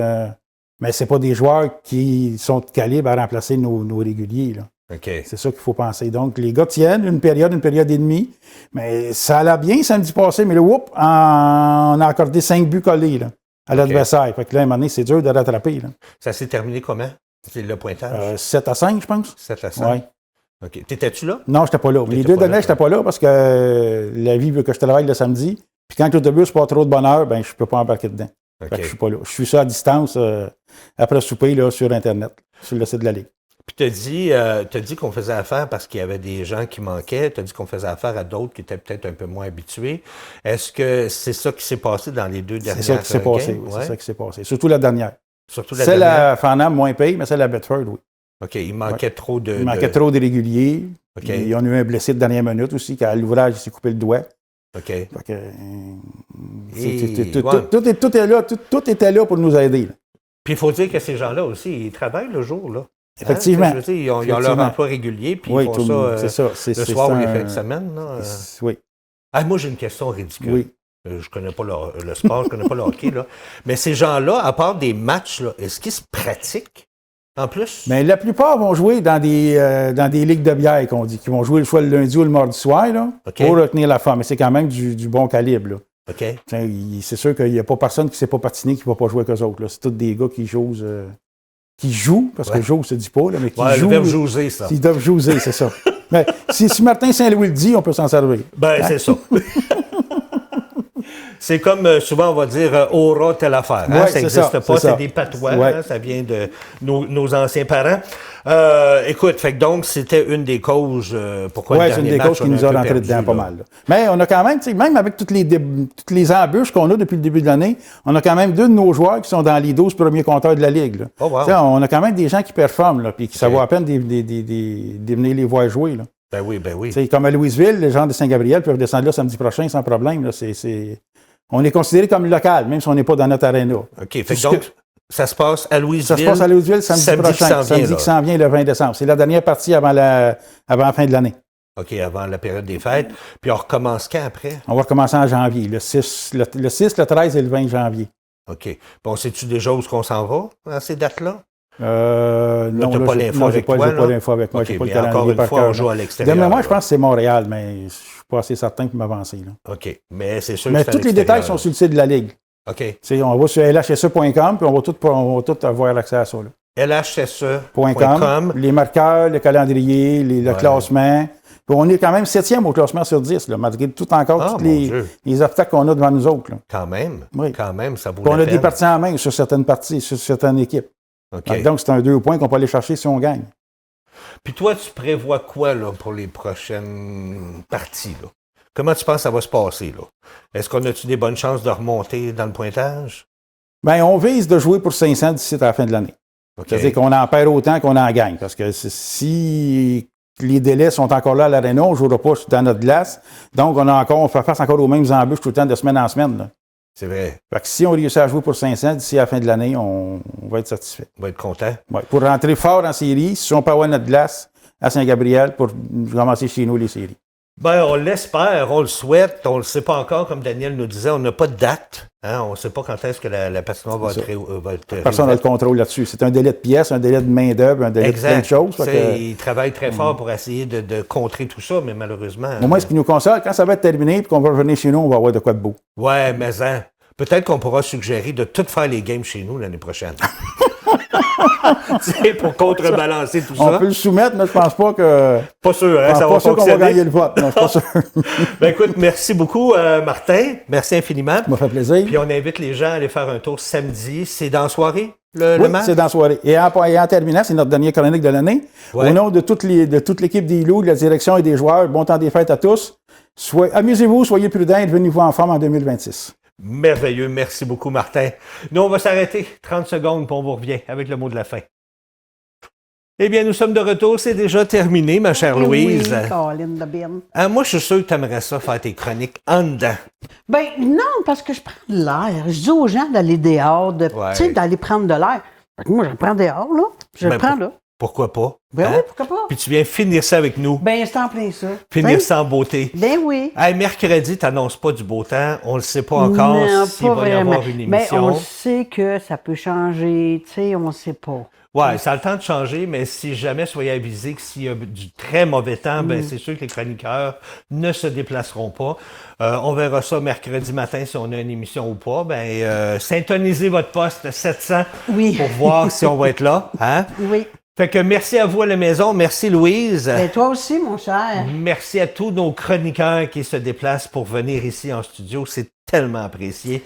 mais c'est pas des joueurs qui sont de calibre à remplacer nos réguliers. Là. OK. C'est ça qu'il faut penser. Donc, les gars tiennent une période et demie, mais ça allait bien samedi passé, mais là, on a accordé 5 buts collés là, à l'adversaire. Fait que là, à un moment donné, c'est dur de rattraper. Là. Ça s'est terminé comment? C'est le pointage? 7-5, je pense. 7-5? Oui. OK. T'étais-tu là? Non, je n'étais pas là. Mais les T'étais 2 pas là, derniers, je n'étais pas là parce que la vie veut que je travaille le samedi. Puis quand l'autobus part trop de bonne heure, ben je ne peux pas embarquer dedans. OK. Fait que je suis pas là. Je suis ça à distance après souper là, sur Internet, sur le site de la Ligue. Puis t'as dit qu'on faisait affaire parce qu'il y avait des gens qui manquaient. T'as dit qu'on faisait affaire à d'autres qui étaient peut-être un peu moins habitués. Est-ce que c'est ça qui s'est passé dans les 2 dernières C'est ça qui s'est passé. games? Oui, Ouais. c'est ça qui s'est passé. Surtout la dernière. Surtout la Celle dernière. à Farnham, moins paye, mais celle à Bedford, oui. OK. Il manquait trop de... Il manquait trop de réguliers. OK. Ils ont eu un blessé de dernière minute aussi, quand à l'ouvrage, il s'est coupé le doigt. OK. Fait que, Et- tout est là, tout était là pour nous aider. Là. Puis il faut dire que ces gens-là aussi, ils travaillent le jour, là. Effectivement. Je veux dire, ils ont leur Effectivement. emploi régulier, puis Oui, ils font ça, c'est ça. le soir ou les fins de semaine. Là. Oui, Ah, moi, j'ai une question ridicule. oui. Je connais pas le sport, je connais pas le hockey, là. Mais ces gens-là, à part des matchs, là, est-ce qu'ils se pratiquent en plus? Mais la plupart vont jouer dans des ligues de bière, qu'on dit, qui vont jouer soit le lundi ou le mardi soir, là, OK. pour retenir la forme. Mais c'est quand même du bon calibre. Là. OK. C'est sûr qu'il n'y a pas personne qui ne sait pas patiner qui ne va pas jouer avec eux autres. Là. C'est tous des gars qui jouent, parce Ouais. que joue, se dit pas, là, mais qui Ouais, le jouent. verbe jouer, ça. Ils doivent jouer, c'est ça. Mais si Martin Saint-Louis le dit, on peut s'en servir. Ben, c'est ça. C'est comme souvent on va dire aura telle affaire. Hein? Ouais, Ça c'est n'existe ça, pas, c'est c'est ça. des patois. Ouais. Hein? Ça vient de nos anciens parents. Écoute, fait que donc c'était une des causes pourquoi Oui, le c'est une dernier des match, causes qui on nous un a peu rentré perdu, dedans pas là. mal. Là. Mais on a quand même, même avec toutes les embûches qu'on a depuis le début de l'année, on a quand même 2 de nos joueurs qui sont dans les 12 premiers compteurs de la Ligue. Là. Oh, wow. Tu sais, on a quand même des gens qui performent, là, puis qui ça vaut à peine de venir les voir jouer. Là. Ben oui, ben oui. Tu sais, comme à Louisville, les gens de Saint-Gabriel peuvent descendre là samedi prochain sans problème. Là. On est considéré comme local, même si on n'est pas dans notre aréna. OK. Fait C'est que ce donc, que- ça se passe à Louisville. Ça se passe à Louisville samedi prochain. qui s'en vient, Samedi là. qui s'en vient le 20 décembre. C'est la dernière partie avant la fin de l'année. OK, avant la période des fêtes. Puis on recommence quand après? On va recommencer en janvier, le 6, le 13 et le 20 janvier. OK. Bon, sais-tu déjà où est-ce qu'on s'en va à ces dates-là? Non, t'as là, pas j'ai- l'info non, j'ai avec pas, toi, j'ai pas là? l'info avec moi. OK, J'ai pas le mais encore calendrier une par fois, cœur, on joue non. à l'extérieur. De mémoire, je là. pense que c'est Montréal, mais je suis pas assez certain pour m'avancer. Là. OK. Mais c'est sûr Mais que c'est à tous les l'extérieur, détails sont là. sur le site de la Ligue. OK. Tu sais, on va sur lhse.com, puis on va tout avoir accès à ça. Là. LHSE.com. Les marqueurs, le calendrier, le Ouais. classement. Puis on est quand même 7e au classement sur 10, là, malgré tout encore Ah, tous mon Dieu. les obstacles qu'on a devant nous autres. Là. Quand même. Oui. Quand même, ça vaut Puis on la a des peine. parties en main sur certaines parties, sur certaines équipes. OK. Donc, c'est un 2 points qu'on peut aller chercher si on gagne. Puis toi, tu prévois quoi là, pour les prochaines parties? Là? Comment tu penses que ça va se passer? Là? Est-ce qu'on a-tu des bonnes chances de remonter dans le pointage? Bien, on vise de jouer pour 500 d'ici à la fin de l'année. OK. C'est-à-dire qu'on en perd autant qu'on en gagne. Parce que si les délais sont encore là à l'aréna, on ne jouera pas dans notre glace. Donc, on fait face encore aux mêmes embûches tout le temps de semaine en semaine. Là. C'est vrai. Fait que si on réussit à jouer pour 500 d'ici à la fin de l'année, on va être satisfait. On va être content. Ouais. Pour rentrer fort en série, si on peut avoir notre glace à Saint-Gabriel pour commencer chez nous les séries. Ben, on l'espère, on le souhaite, on ne le sait pas encore, comme Daniel nous disait, on n'a pas de date. Hein? On ne sait pas quand est-ce que la patinoire va C'est être, va être Personne n'a le réouverte. contrôle là-dessus. C'est un délai de pièces, un délai de main-d'œuvre, un délai de plein de choses. Fait Tu sais, que, ils travaillent très fort pour essayer de contrer tout ça, mais malheureusement... au moins, ce qui nous console, quand ça va être terminé et qu'on va revenir chez nous, on va avoir de quoi de beau. Ouais, mais hein, peut-être qu'on pourra suggérer de tout faire les games chez nous l'année prochaine. Tu sais, pour contrebalancer tout On ça. peut le soumettre, mais je pense pas que. Pas sûr, hein, Je ça pense va pas sûr qu'on va fonctionner. gagner le vote. Non, je suis pas sûr. Ben écoute, merci beaucoup, Martin. Merci infiniment. Ça m'a fait plaisir. Puis on invite les gens à aller faire un tour samedi. C'est dans la soirée, le Oui, match? c'est dans la soirée. Et en terminant, c'est notre dernière chronique de l'année. Ouais. Au nom de toute l'équipe des Loups, de la direction et des joueurs, bon temps des fêtes à tous. Amusez-vous, soyez prudents et venez-vous en forme en 2026. Merveilleux. Merci beaucoup, Martin. Nous, on va s'arrêter 30 secondes, puis on vous revient avec le mot de la fin. Eh bien, nous sommes de retour. C'est déjà terminé, ma chère Louise. Oui, Colin de Bin. Ah, moi, je suis sûr que tu aimerais ça faire tes chroniques en dedans. Ben non, parce que je prends de l'air. Je dis aux gens d'aller dehors, Ouais. tu sais, d'aller prendre de l'air. Fait que moi, je le prends dehors, là. Je le Ben, prends là. Pourquoi pas? Ben Hein? oui, pourquoi pas? Puis tu viens finir ça avec nous. Ben, c'est en plein ça. Finir T'sais? ça en beauté. Ben oui. Hey, mercredi, tu n'annonces pas du beau temps. On ne le sait pas encore Non, s'il pas va y vraiment. avoir une Ben, émission. on sait que ça peut changer, tu sais, on sait pas. Ouais, ça a le temps de changer, mais si jamais soyez avisés que s'il y a du très mauvais temps, ben c'est sûr que les chroniqueurs ne se déplaceront pas. On verra ça mercredi matin si on a une émission ou pas. Ben, syntonisez votre poste 700 Oui. pour voir si on va être là. Hein? Oui. Fait que merci à vous à la maison. Merci, Louise. Et toi aussi, mon cher. Merci à tous nos chroniqueurs qui se déplacent pour venir ici en studio. C'est tellement apprécié.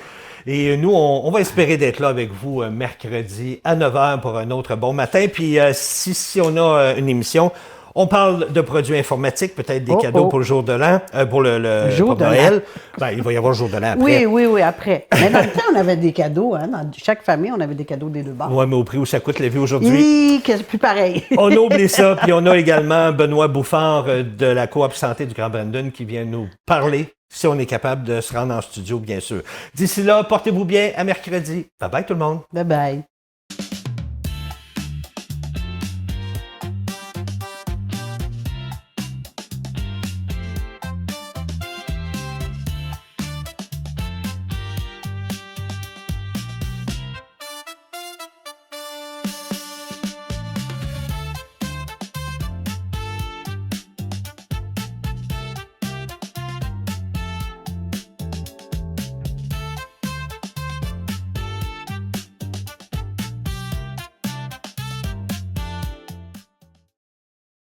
Et nous, on va espérer d'être là avec vous mercredi à 9h pour un autre bon matin. Puis si on a une émission, on parle de produits informatiques, peut-être des cadeaux pour le jour de l'an, pour le Jour pour de Noël. Ben, il va y avoir le jour de l'an après. Oui, après. Mais dans le temps, on avait des cadeaux. Hein? Dans chaque famille, on avait des cadeaux des deux bords. Oui, mais au prix où ça coûte la vie aujourd'hui. C'est plus pareil. On a oublié ça. Puis on a également Benoît Bouffard de la Coop Santé du Grand Brandon qui vient nous parler, si on est capable de se rendre en studio, bien sûr. D'ici là, portez-vous bien. À mercredi. Bye bye tout le monde. Bye bye.